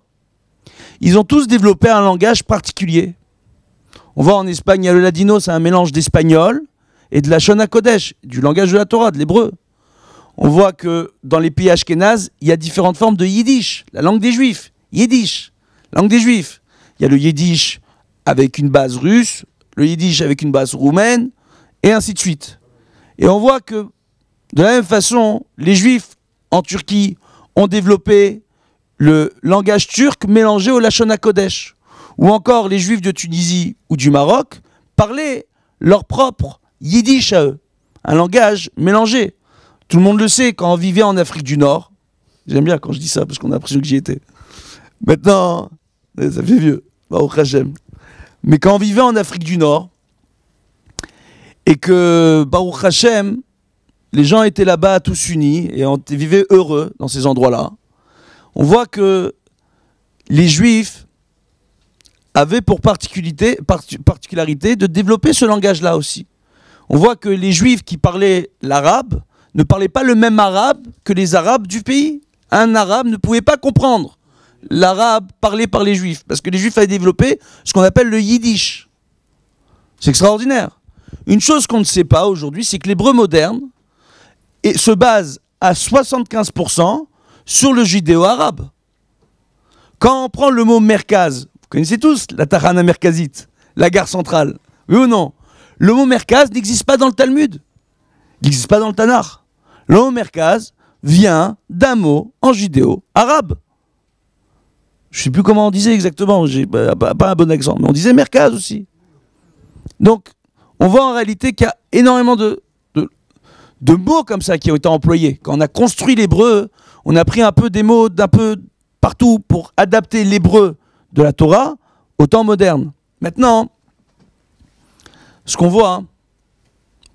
ils ont tous développé un langage particulier. On voit en Espagne, il y a le ladino, c'est un mélange d'espagnol et de la Shona Kodesh, du langage de la Torah, de l'hébreu. On voit que dans les pays ashkénazes, il y a différentes formes de yiddish, la langue des juifs. Yiddish, langue des juifs. Il y a le yiddish avec une base russe, le yiddish avec une base roumaine, et ainsi de suite. Et on voit que, de la même façon, les juifs en Turquie ont développé le langage turc mélangé au Lashon HaKodesh. Ou encore les juifs de Tunisie ou du Maroc parlaient leur propre yiddish à eux, un langage mélangé. Tout le monde le sait, quand on vivait en Afrique du Nord, j'aime bien quand je dis ça parce qu'on a l'impression que j'y étais. Maintenant, ça fait vieux, Baruch Hashem. Mais quand on vivait en Afrique du Nord, et que Baruch Hashem, les gens étaient là-bas tous unis et vivaient heureux dans ces endroits-là, on voit que les Juifs avaient pour particularité de développer ce langage-là aussi. On voit que les Juifs qui parlaient l'arabe ne parlaient pas le même arabe que les Arabes du pays. Un arabe ne pouvait pas comprendre l'arabe parlé par les Juifs, parce que les Juifs avaient développé ce qu'on appelle le yiddish. C'est extraordinaire. Une chose qu'on ne sait pas aujourd'hui, c'est que l'hébreu moderne se base à 75% sur le judéo-arabe. Quand on prend le mot merkaz, vous connaissez tous la Tahana merkazite, la gare centrale, oui ou non? Le mot merkaz n'existe pas dans le Talmud, il n'existe pas dans le Tanakh. Le mot merkaz vient d'un mot en judéo-arabe. Je ne sais plus comment on disait exactement, j'ai pas un bon exemple, mais on disait merkaz aussi. Donc, on voit en réalité qu'il y a énormément de mots comme ça qui ont été employés. Quand on a construit l'hébreu, on a pris un peu des mots d'un peu partout pour adapter l'hébreu de la Torah au temps moderne. Maintenant, ce qu'on voit,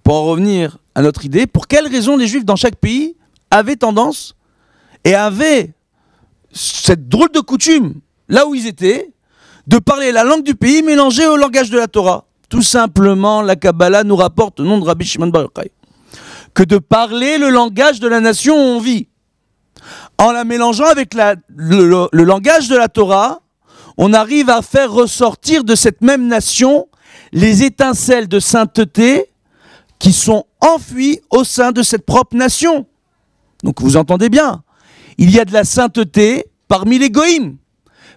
pour en revenir à notre idée, pour quelles raisons les Juifs dans chaque pays avaient tendance et avaient cette drôle de coutume, là où ils étaient, de parler la langue du pays mélangée au langage de la Torah. Tout simplement, la Kabbalah nous rapporte au nom de Rabbi Shimon Bar Yochai que de parler le langage de la nation où on vit. En la mélangeant avec le langage de la Torah, on arrive à faire ressortir de cette même nation les étincelles de sainteté qui sont enfuies au sein de cette propre nation. Donc vous entendez bien, il y a de la sainteté parmi les goïms.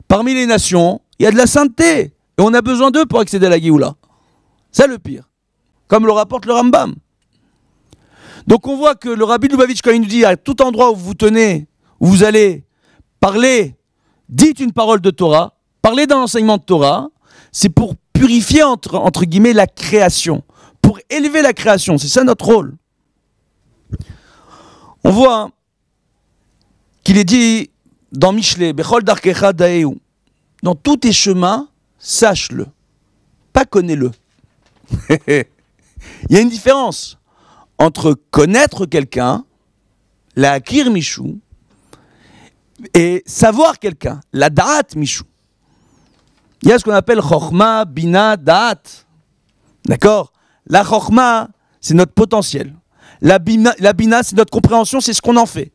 Parmi les nations, il y a de la sainteté. Et on a besoin d'eux pour accéder à la Géoula. C'est le pire. Comme le rapporte le Rambam. Donc on voit que le Rabbi de Lubavitch, quand il nous dit à tout endroit où vous tenez, où vous allez parler, dites une parole de Torah, parlez d'un enseignement de Torah, c'est pour purifier entre guillemets la création, pour élever la création, c'est ça notre rôle. On voit qu'il est dit dans Mishlei, Bechol darkecha daeu, dans tous tes chemins, sache-le, pas connais-le. Il y a une différence entre connaître quelqu'un, la akir michou, et savoir quelqu'un, la da'at michou. Il y a ce qu'on appelle chokhma, bina, da'at. D'accord? La chokhma, c'est notre potentiel. La bina, c'est notre compréhension, c'est ce qu'on en fait.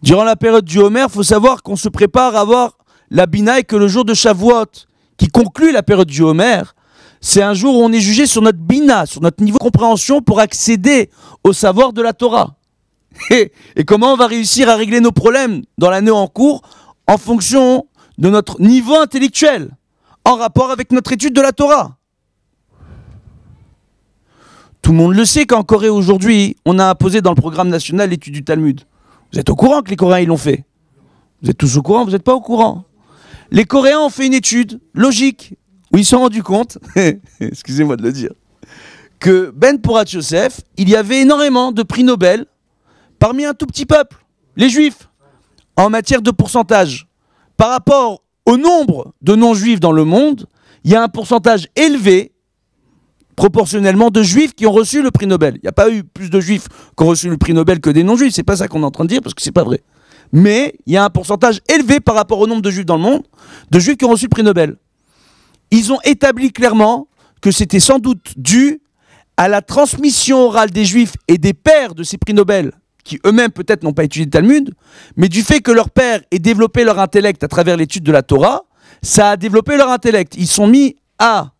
Durant la période du Homer, il faut savoir qu'on se prépare à avoir la bina et que le jour de Shavuot, qui conclut la période du Homer, c'est un jour où on est jugé sur notre bina, sur notre niveau de compréhension pour accéder au savoir de la Torah. Et comment on va réussir à régler nos problèmes dans l'année en cours en fonction de notre niveau intellectuel, en rapport avec notre étude de la Torah. Tout le monde le sait qu'en Corée aujourd'hui, on a imposé dans le programme national l'étude du Talmud. Vous êtes au courant que les Coréens ils l'ont fait? Vous êtes tous au courant? Vous n'êtes pas au courant? Les Coréens ont fait une étude logique où ils se sont rendus compte, excusez-moi de le dire, que Ben Porat Yosef, il y avait énormément de prix Nobel parmi un tout petit peuple, les Juifs, en matière de pourcentage. Par rapport au nombre de non-Juifs dans le monde, il y a un pourcentage élevé, proportionnellement, de Juifs qui ont reçu le prix Nobel. Il n'y a pas eu plus de Juifs qui ont reçu le prix Nobel que des non-Juifs, c'est pas ça qu'on est en train de dire, parce que c'est pas vrai. Mais il y a un pourcentage élevé par rapport au nombre de Juifs dans le monde, de Juifs qui ont reçu le prix Nobel. Ils ont établi clairement que c'était sans doute dû à la transmission orale des Juifs et des pères de ces prix Nobel, qui eux-mêmes peut-être n'ont pas étudié le Talmud, mais du fait que leurs pères aient développé leur intellect à travers l'étude de la Torah, ça a développé leur intellect. Ils sont mis à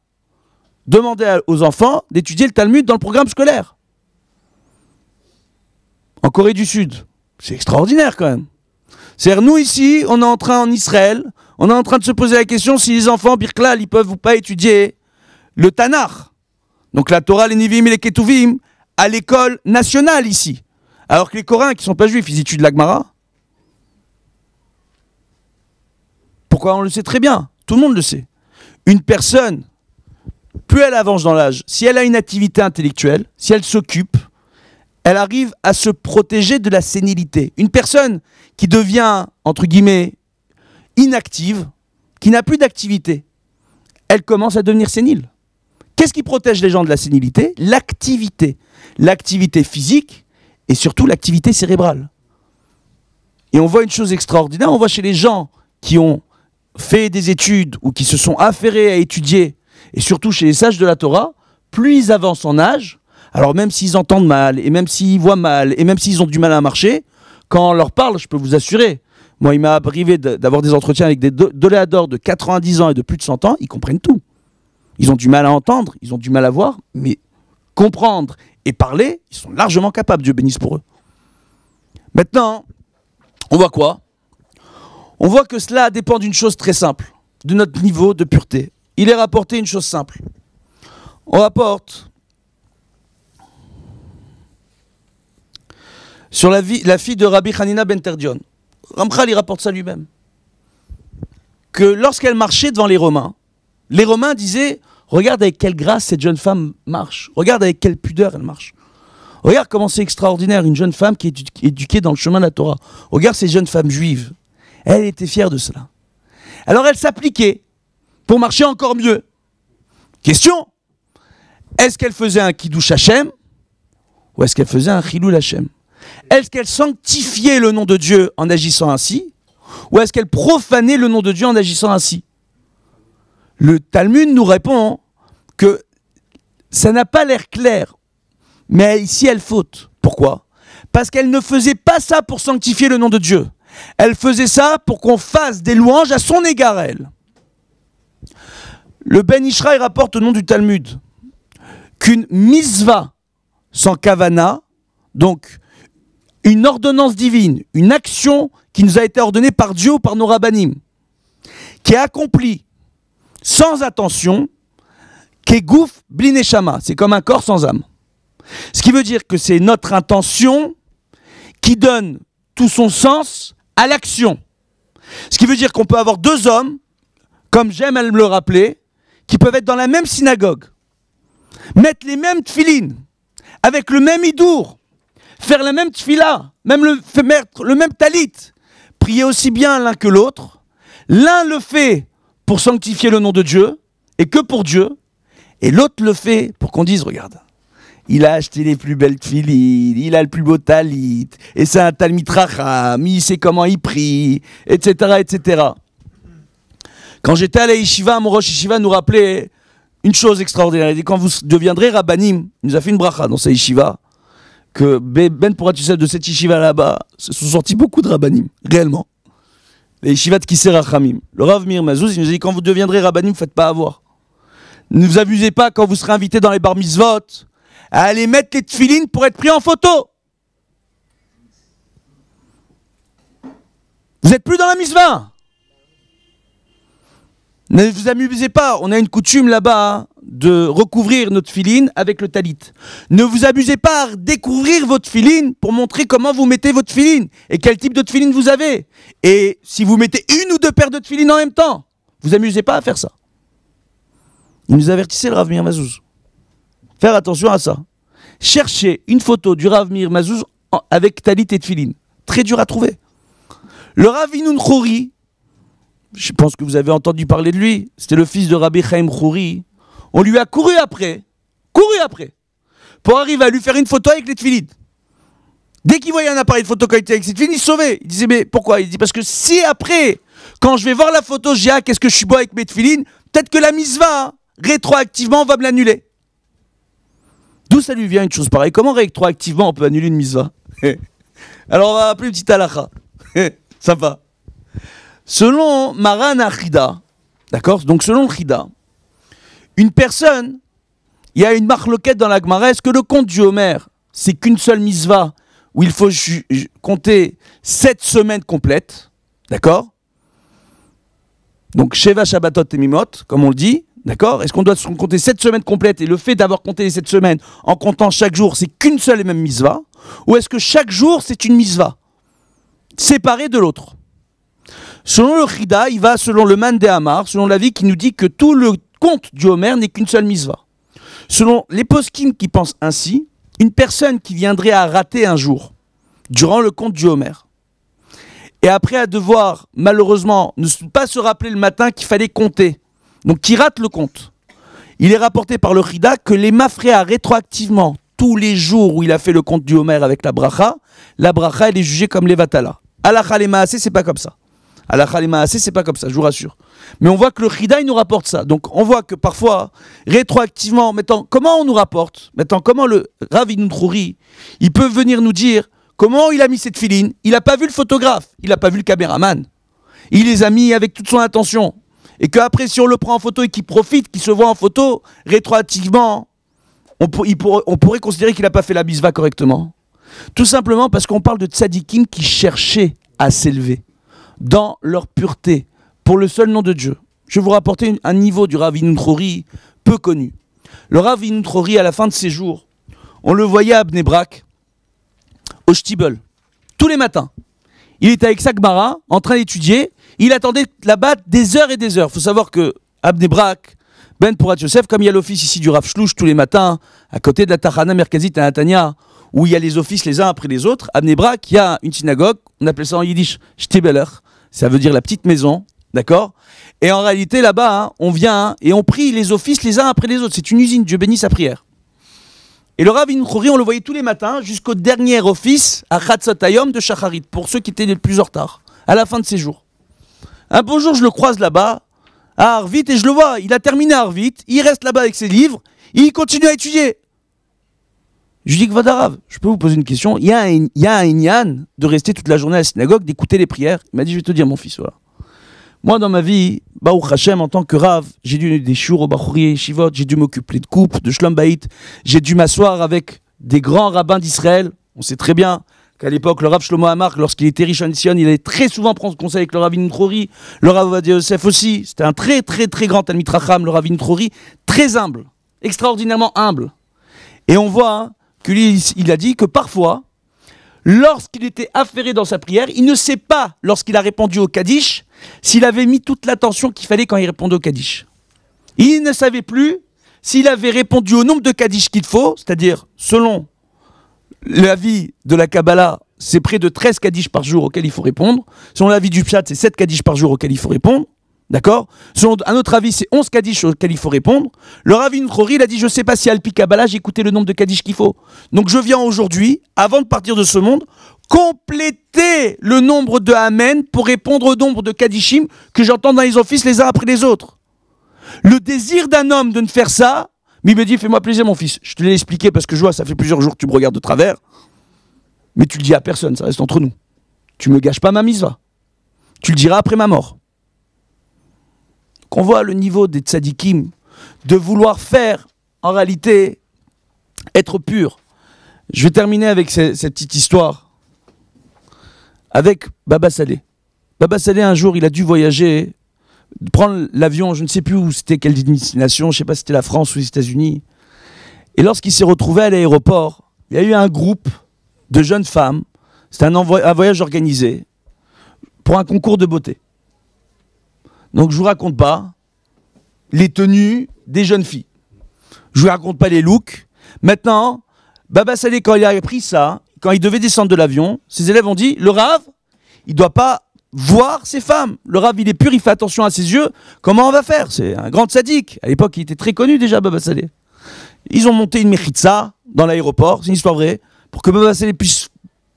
demander aux enfants d'étudier le Talmud dans le programme scolaire. En Corée du Sud. C'est extraordinaire quand même. C'est-à-dire, nous ici, on est en train, en Israël, on est en train de se poser la question si les enfants Birklal, ils peuvent ou pas étudier le Tanakh. Donc la Torah, les Nivim et les Ketuvim, à l'école nationale ici. Alors que les Coréens qui ne sont pas juifs, ils étudient la Gemara. Pourquoi? On le sait très bien. Tout le monde le sait. Une personne, plus elle avance dans l'âge, si elle a une activité intellectuelle, si elle s'occupe, elle arrive à se protéger de la sénilité. Une personne qui devient, entre guillemets, inactive, qui n'a plus d'activité, elle commence à devenir sénile. Qu'est-ce qui protège les gens de la sénilité? L'activité. L'activité physique et surtout l'activité cérébrale. Et on voit une chose extraordinaire, on voit chez les gens qui ont fait des études ou qui se sont affairés à étudier, et surtout chez les sages de la Torah, plus ils avancent en âge, alors même s'ils entendent mal, et même s'ils voient mal, et même s'ils ont du mal à marcher, quand on leur parle, je peux vous assurer, moi il m'a arrivé d'avoir des entretiens avec des doléadors de 90 ans et de plus de 100 ans, ils comprennent tout. Ils ont du mal à entendre, ils ont du mal à voir, mais comprendre et parler, ils sont largement capables, Dieu bénisse pour eux. Maintenant, on voit quoi? On voit que cela dépend d'une chose très simple, de notre niveau de pureté. Il est rapporté une chose simple. On rapporte sur la fille de Rabbi Hanina ben Terdion. Ramchal, il rapporte ça lui-même. Que lorsqu'elle marchait devant les Romains disaient « Regarde avec quelle grâce cette jeune femme marche. Regarde avec quelle pudeur elle marche. Regarde comment c'est extraordinaire, une jeune femme qui est éduquée dans le chemin de la Torah. Regarde ces jeunes femmes juives. » Elle était fière de cela. Alors elle s'appliquait pour marcher encore mieux. Question, est-ce qu'elle faisait un Kiddush Hashem ou est-ce qu'elle faisait un Chilul Hashem? Est-ce qu'elle sanctifiait le nom de Dieu en agissant ainsi ou est-ce qu'elle profanait le nom de Dieu en agissant ainsi? Le Talmud nous répond que ça n'a pas l'air clair, mais ici elle faute. Pourquoi? Parce qu'elle ne faisait pas ça pour sanctifier le nom de Dieu. Elle faisait ça pour qu'on fasse des louanges à son égard, elle. Le Ben Ishraï rapporte au nom du Talmud qu'une misva sans kavana, donc une ordonnance divine, une action qui nous a été ordonnée par Dieu ou par nos rabbanim, qui est accomplie sans attention, qu'est gouf bli neshama, c'est comme un corps sans âme. Ce qui veut dire que c'est notre intention qui donne tout son sens à l'action. Ce qui veut dire qu'on peut avoir deux hommes, comme j'aime à me le rappeler, qui peuvent être dans la même synagogue, mettre les mêmes tfilines, avec le même hidour, faire la même tfila, mettre le même talit, prier aussi bien l'un que l'autre. L'un le fait pour sanctifier le nom de Dieu, et que pour Dieu, et l'autre le fait pour qu'on dise, regarde, il a acheté les plus belles tfilines, il a le plus beau talit, et c'est un talmid racham, il sait comment il prie, etc., etc. Quand j'étais à la yeshiva, mon rosh yeshiva nous rappelait une chose extraordinaire. Il dit, quand vous deviendrez rabbanim, il nous a fait une bracha dans sa yeshiva, que Ben Porat Youssef de cette yeshiva là-bas, se sont sortis beaucoup de rabbanim, réellement. Les yeshivas de Kisser Rachamim. Le Rav Mir Mazouz, il nous a dit, quand vous deviendrez rabbanim, faites pas avoir. Ne vous amusez pas quand vous serez invité dans les bar mitzvot à aller mettre les tfilines pour être pris en photo. Vous n'êtes plus dans la mitzvah. Ne vous amusez pas, on a une coutume là-bas de recouvrir notre filine avec le talit. Ne vous amusez pas à découvrir votre filine pour montrer comment vous mettez votre filine et quel type de filine vous avez. Et si vous mettez une ou deux paires de filines en même temps, vous amusez pas à faire ça. Il nous avertissait le Rav Mir Mazouz. Faire attention à ça. Cherchez une photo du Rav Mir Mazouz avec talit et filine. Très dur à trouver. Le Rav Inoun Khouri, je pense que vous avez entendu parler de lui, c'était le fils de Rabbi Chaim Khouri. On lui a couru après, pour arriver à lui faire une photo avec les tfilines. Dès qu'il voyait un appareil de photo qualité avec ses tfilines, il se sauvait. Il disait, mais pourquoi? Il dit, parce que si après, quand je vais voir la photo, je dis, ah, qu'est-ce que je suis beau avec mes tfilines, peut-être que la misva, rétroactivement, on va me l'annuler. D'où ça lui vient une chose pareille? Comment rétroactivement on peut annuler une misva? Alors on va appeler une petite halakha. Sympa. Selon Maran Achida, d'accord? Donc selon le Chida, une personne il y a une marloquette dans la Gemara. Est-ce que le compte du Homer, c'est qu'une seule misva où il faut compter 7 semaines complètes, d'accord? Donc, Sheva Shabbatot Temimot, comme on le dit, d'accord? Est-ce qu'on doit compter 7 semaines complètes et le fait d'avoir compté les 7 semaines en comptant chaque jour, c'est qu'une seule et même misva? Ou est-ce que chaque jour, c'est une misva séparée de l'autre? Selon le Chida, il va selon le Man de Hamar, selon l'avis qui nous dit que tout le compte du Homer n'est qu'une seule misva. Selon les poskim qui pensent ainsi, une personne qui viendrait à rater un jour, durant le compte du Homer, et après à devoir, malheureusement, ne pas se rappeler le matin qu'il fallait compter, donc qui rate le compte, il est rapporté par le Chida que les mafréas rétroactivement, tous les jours où il a fait le compte du Homer avec la bracha, elle est jugée comme levatala. Alacha le maaseh, c'est pas comme ça. Alacha le maaseh, c'est pas comme ça, je vous rassure. Mais on voit que le Chida, il nous rapporte ça. Donc on voit que parfois, rétroactivement, comment on nous rapporte, comment le Rav Inoutrouri, il peut venir nous dire comment il a mis cette filine, il n'a pas vu le photographe, il n'a pas vu le caméraman. Il les a mis avec toute son intention. Et qu'après, si on le prend en photo et qu'il profite, qu'il se voit en photo, rétroactivement, on pourrait considérer qu'il n'a pas fait la bisva correctement. Tout simplement parce qu'on parle de tzadikim qui cherchaient à s'élever dans leur pureté pour le seul nom de Dieu. Je vais vous rapporter un niveau du Rav Inoutrouri peu connu. Le Rav Inoutrouri, à la fin de ses jours, on le voyait à Bnei Brak, au Shtibel, tous les matins. Il était avec sa Gemara, en train d'étudier. Il attendait là-bas des heures et des heures. Il faut savoir que à Bnei Brak, Ben Porat Yosef, comme il y a l'office ici du Rav Shlouch tous les matins, à côté de la Tachana Merkazit à Natania, où il y a les offices les uns après les autres, à Bnei Brak, il y a une synagogue, on appelle ça en yiddish Shtibeler, ça veut dire la petite maison, d'accord? Et en réalité, là-bas, on vient et on prie les offices les uns après les autres. C'est une usine, Dieu bénisse sa prière. Et le Rav Inoutrouri, on le voyait tous les matins jusqu'au dernier office à Chatzot Hayom de Shacharit, pour ceux qui étaient les plus en retard, à la fin de ses jours. Un beau jour, je le croise là-bas, à Arvit, et je le vois, il a terminé à Arvit, il reste là-bas avec ses livres, il continue à étudier. Je lui dis que Vadarav, je peux vous poser une question, il y a un inyan de rester toute la journée à la synagogue, d'écouter les prières. Il m'a dit, je vais te dire mon fils, voilà. Moi, dans ma vie, Baruch Hashem, en tant que Rav, j'ai dû des chours au Bachouri et Shivot, j'ai dû m'occuper de coupes, de Shlom Bayit, j'ai dû m'asseoir avec des grands rabbins d'Israël. On sait très bien qu'à l'époque, le Rav Shlomo Amar, lorsqu'il était Rishon Sion, il allait très souvent prendre conseil avec le Rav Inoutrouri, le Rav Ovadia Yosef aussi. C'était un très très très grand Talmid Racham, le Rav Inoutrouri, très humble, extraordinairement humble. Et on voit hein, que lui, il a dit que parfois, lorsqu'il était affairé dans sa prière, il ne sait pas, lorsqu'il a répondu au Kaddish, s'il avait mis toute l'attention qu'il fallait quand il répondait au Kaddish. Il ne savait plus s'il avait répondu au nombre de Kaddish qu'il faut, c'est-à-dire, selon l'avis de la Kabbalah, c'est près de 13 Kaddish par jour auxquels il faut répondre. Selon l'avis du Pshat, c'est 7 Kaddish par jour auxquels il faut répondre. D'accord? Selon un autre avis, c'est 11 Kaddish auxquels il faut répondre. Le Rav Inoutrouri, il a dit, je ne sais pas si Alpi Kabbalah, j'ai écouté le nombre de Kaddish qu'il faut. Donc je viens aujourd'hui, avant de partir de ce monde, compléter le nombre de Amen pour répondre au nombre de Kaddishim que j'entends dans les offices les uns après les autres. Le désir d'un homme de ne faire ça, mais il me dit, fais-moi plaisir mon fils. Je te l'ai expliqué parce que je vois, ça fait plusieurs jours que tu me regardes de travers. Mais tu le dis à personne, ça reste entre nous. Tu me gâches pas ma misva. Tu le diras après ma mort. Qu'on voit le niveau des tzadikim de vouloir faire, en réalité, être pur. Je vais terminer avec cette petite histoire. Avec Baba Saleh. Baba Saleh, un jour, il a dû voyager, prendre l'avion, je ne sais plus où c'était, quelle destination, je ne sais pas si c'était la France ou les États-Unis. Et lorsqu'il s'est retrouvé à l'aéroport, il y a eu un groupe de jeunes femmes, c'était un voyage organisé, pour un concours de beauté. Donc je ne vous raconte pas les tenues des jeunes filles. Je ne vous raconte pas les looks. Maintenant, Baba Saleh, quand il a appris ça, quand il devait descendre de l'avion, ses élèves ont dit, le Rav, il ne doit pas voir ces femmes. Le Rav, il est pur, il fait attention à ses yeux. Comment on va faire? C'est un grand tzaddik. À l'époque, il était très connu déjà, Baba Saleh. Ils ont monté une mechitza dans l'aéroport, c'est une histoire vraie, pour que Baba Saleh puisse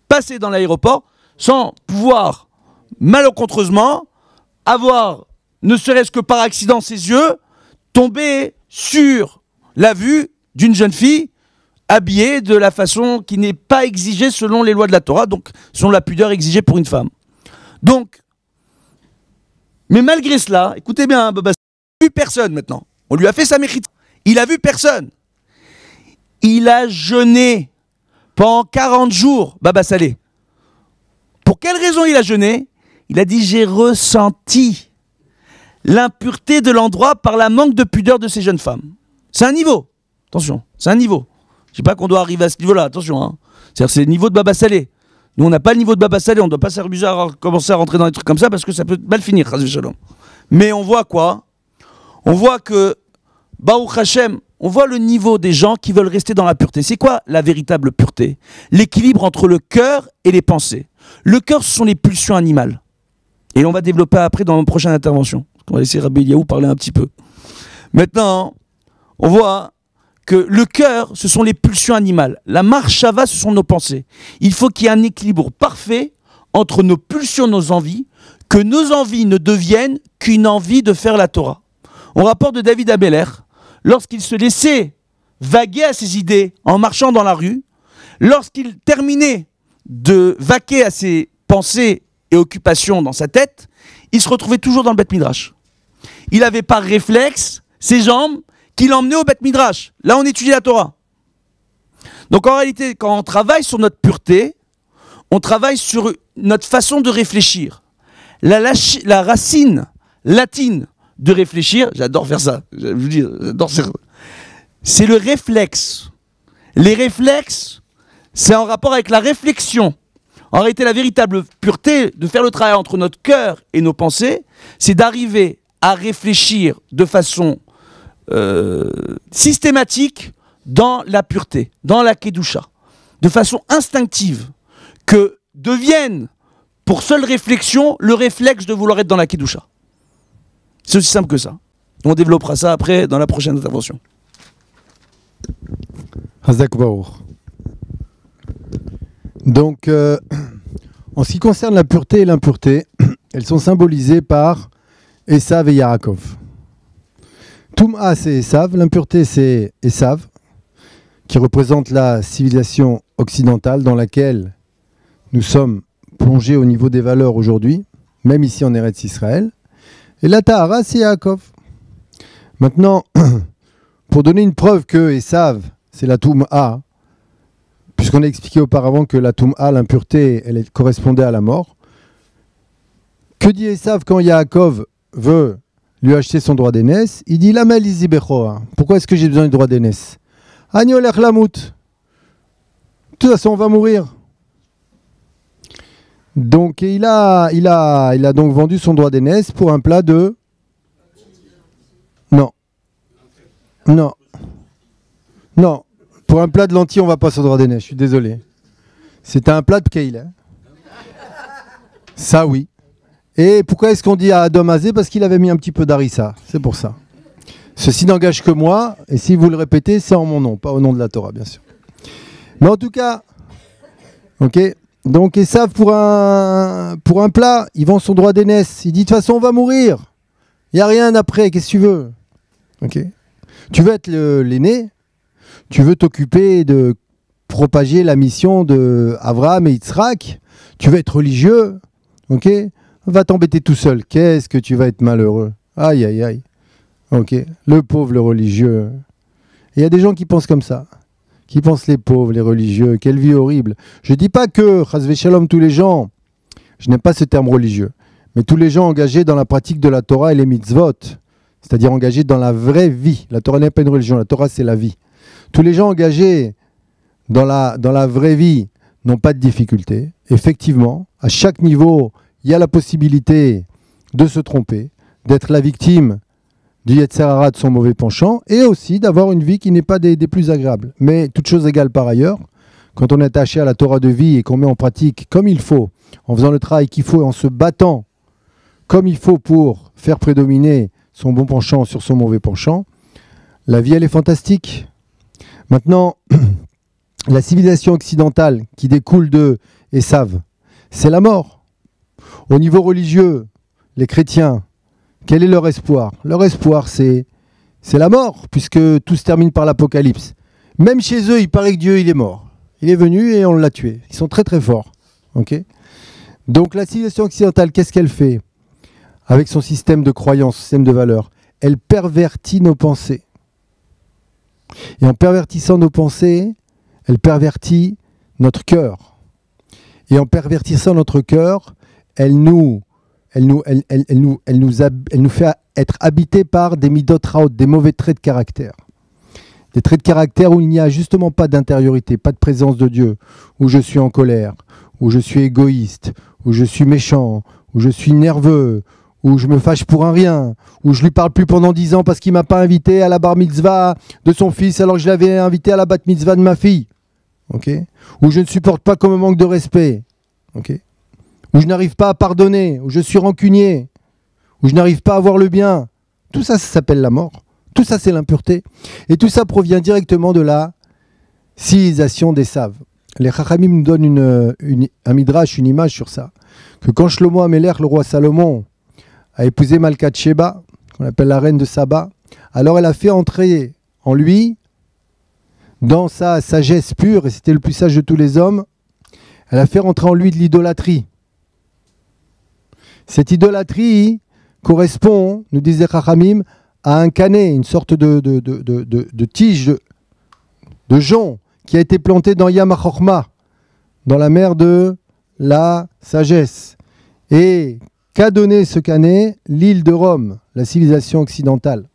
passer dans l'aéroport sans pouvoir, malencontreusement, avoir, ne serait-ce que par accident, ses yeux tomber sur la vue d'une jeune fille habillée de la façon qui n'est pas exigée selon les lois de la Torah, donc selon la pudeur exigée pour une femme. Donc, mais malgré cela, écoutez bien, Baba, il n'a vu personne maintenant. On lui a fait sa mérite. Il a vu personne. il a jeûné pendant 40 jours, Baba Salé. Pour quelle raison il a jeûné? Il a dit, j'ai ressenti l'impureté de l'endroit par la manque de pudeur de ces jeunes femmes. C'est un niveau. Attention, c'est un niveau. Je ne dis pas qu'on doit arriver à ce niveau-là, attention. Hein. C'est-à-dire c'est le niveau de Baba Salé. Nous, on n'a pas le niveau de Baba Salé, on ne doit pas s'amuser à commencer à rentrer dans des trucs comme ça parce que ça peut mal finir. Mais on voit quoi? On voit que, Baruch Hashem, on voit le niveau des gens qui veulent rester dans la pureté. C'est quoi la véritable pureté? L'équilibre entre le cœur et les pensées. Le cœur, ce sont les pulsions animales. Et on va développer après dans une prochaine intervention. On va laisser Rabbi Eliaou parler un petit peu. Maintenant, on voit que le cœur, ce sont les pulsions animales. La marshava, ce sont nos pensées. Il faut qu'il y ait un équilibre parfait entre nos pulsions, nos envies, que nos envies ne deviennent qu'une envie de faire la Torah. On rapporte de David Abeler, lorsqu'il se laissait vaguer à ses idées en marchant dans la rue, lorsqu'il terminait de vaquer à ses pensées et occupations dans sa tête, il se retrouvait toujours dans le Beth Midrash. Il avait par réflexe ses jambes qui l'emmenaient au Beth Midrash. Là, on étudie la Torah. Donc en réalité, quand on travaille sur notre pureté, on travaille sur notre façon de réfléchir. La racine latine de réfléchir, j'adore faire ça, je vous dis, j'adore ça. C'est le réflexe. Les réflexes, c'est en rapport avec la réflexion. En réalité, la véritable pureté de faire le travail entre notre cœur et nos pensées, c'est d'arriver à réfléchir de façon systématique dans la pureté, dans la kedusha, de façon instinctive, que devienne pour seule réflexion le réflexe de vouloir être dans la kedusha. C'est aussi simple que ça. On développera ça après dans la prochaine intervention. Hazak Baruch. Donc, en ce qui concerne la pureté et l'impureté, elles sont symbolisées par Esav et Yaakov. Toum'a, c'est Esav, l'impureté, c'est Esav, qui représente la civilisation occidentale dans laquelle nous sommes plongés au niveau des valeurs aujourd'hui, même ici en Eretz Israël. Et la Tahara, c'est Yaakov. Maintenant, pour donner une preuve que Esav, c'est la Toum'a, puisqu'on a expliqué auparavant que la Toum'a, l'impureté, elle correspondait à la mort, que dit Esav quand Yaakov veut lui acheter son droit d'aînesse? Il dit Lamel izi bechoa. Pourquoi est-ce que j'ai besoin du droit d'aînesse? Ani olech lamout. De toute façon, on va mourir. Donc, il a donc vendu son droit d'aînesse pour un plat de... Non. Pour un plat de lentilles, on ne va pas sur droit d'aînesse, je suis désolé. C'était un plat de keil. Hein. Ça, oui. Et pourquoi est-ce qu'on dit à Adam Azé? Parce qu'il avait mis un petit peu d'harissa. C'est pour ça. Ceci n'engage que moi, et si vous le répétez, c'est en mon nom, pas au nom de la Torah, bien sûr. Mais en tout cas, ok. Donc, Esav, pour un plat, il vend son droit d'aînesse. Il dit, de toute façon, on va mourir. Il n'y a rien après, qu'est-ce que tu veux? Ok. Tu veux être l'aîné, tu veux t'occuper de propager la mission de Abraham et Yitzhak, tu veux être religieux, ok? Va t'embêter tout seul. Qu'est-ce que tu vas être malheureux? Aïe, aïe, aïe. Ok. Le pauvre, le religieux. Il y a des gens qui pensent comme ça. Qui pensent les pauvres, les religieux. Quelle vie horrible. Je ne dis pas que, chas shalom, tous les gens, je n'aime pas ce terme religieux, mais tous les gens engagés dans la pratique de la Torah et les mitzvot, c'est-à-dire engagés dans la vraie vie. La Torah n'est pas une religion, la Torah c'est la vie. Tous les gens engagés dans la vraie vie n'ont pas de difficultés. Effectivement, à chaque niveau, il y a la possibilité de se tromper, d'être la victime du Yetzer Hara, de son mauvais penchant, et aussi d'avoir une vie qui n'est pas des plus agréables. Mais toute chose égale par ailleurs, quand on est attaché à la Torah de vie et qu'on met en pratique comme il faut, en faisant le travail qu'il faut et en se battant comme il faut pour faire prédominer son bon penchant sur son mauvais penchant, la vie elle est fantastique. Maintenant, la civilisation occidentale qui découle de Esav, c'est la mort. Au niveau religieux, les chrétiens, quel est leur espoir? Leur espoir, c'est la mort, puisque tout se termine par l'apocalypse. Même chez eux, il paraît que Dieu, il est mort. Il est venu et on l'a tué. Ils sont très très forts. Okay. Donc la civilisation occidentale, qu'est-ce qu'elle fait avec son système de croyance, système de valeurs? Elle pervertit nos pensées. Et en pervertissant nos pensées, elle pervertit notre cœur. Et en pervertissant notre cœur, elle nous fait être habités par des midot raot, des mauvais traits de caractère. Des traits de caractère où il n'y a justement pas d'intériorité, pas de présence de Dieu, où je suis en colère, où je suis égoïste, où je suis méchant, où je suis nerveux, où je me fâche pour un rien, où je lui parle plus pendant 10 ans parce qu'il m'a pas invité à la bar mitzvah de son fils alors que je l'avais invité à la bat mitzvah de ma fille. Okay, où je ne supporte pas comme un manque de respect. Okay, où je n'arrive pas à pardonner, où je suis rancunier, où je n'arrive pas à voir le bien. Tout ça, ça s'appelle la mort. Tout ça, c'est l'impureté. Et tout ça provient directement de la civilisation des Saves. Les Chachamim nous donnent un midrash, une image sur ça. Que quand Shlomo Amelech, le roi Salomon, a épousé Malkat Sheba, qu'on appelle la reine de Saba, alors elle a fait entrer en lui, dans sa sagesse pure, et c'était le plus sage de tous les hommes, elle a fait rentrer en lui de l'idolâtrie. Cette idolâtrie correspond, nous disait Chachamim, à un canet, une sorte de tige, de jonc, qui a été planté dans Yam HaChochma, dans la mer de la sagesse. Et qu'a donné ce canet? L'île de Rome, la civilisation occidentale.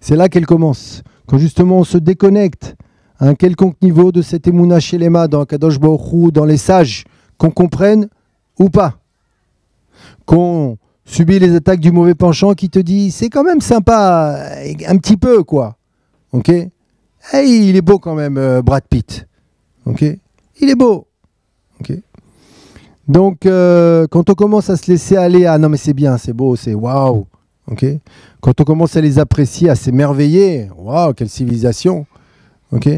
C'est là qu'elle commence. Quand justement on se déconnecte à un quelconque niveau de cette Emouna Shelema dans Kadosh Baruch Hu, dans les sages, qu'on comprenne ou pas. Qu'on subit les attaques du mauvais penchant qui te dit c'est quand même sympa, un petit peu quoi. Ok? Hey, il est beau quand même, Brad Pitt. Ok? Il est beau. Ok? Donc, quand on commence à se laisser aller à non mais c'est bien, c'est beau, c'est waouh. Ok? Quand on commence à les apprécier, à s'émerveiller, waouh, quelle civilisation. Ok?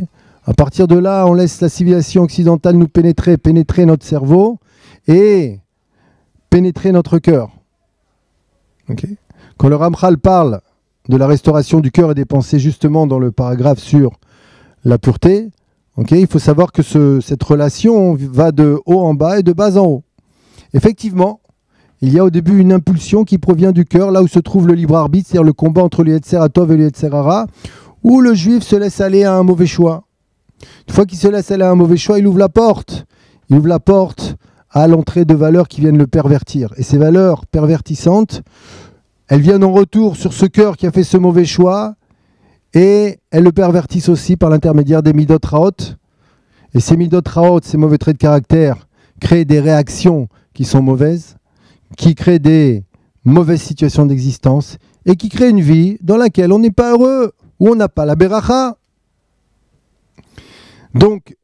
À partir de là, on laisse la civilisation occidentale nous pénétrer notre cerveau et pénétrer notre cœur. Okay. Quand le Ramchal parle de la restauration du cœur et des pensées, justement dans le paragraphe sur la pureté, okay, il faut savoir que cette relation va de haut en bas et de bas en haut. Effectivement, il y a au début une impulsion qui provient du cœur, là où se trouve le libre arbitre, c'est-à-dire le combat entre le Yetzer Hatov et le Yetzer Hara, où le juif se laisse aller à un mauvais choix. Une fois qu'il se laisse aller à un mauvais choix, il ouvre la porte. Il ouvre la porte à l'entrée de valeurs qui viennent le pervertir. Et ces valeurs pervertissantes, elles viennent en retour sur ce cœur qui a fait ce mauvais choix et elles le pervertissent aussi par l'intermédiaire des midot raot. Et ces midot raot, ces mauvais traits de caractère, créent des réactions qui sont mauvaises, qui créent des mauvaises situations d'existence et qui créent une vie dans laquelle on n'est pas heureux, où on n'a pas la beracha. Donc,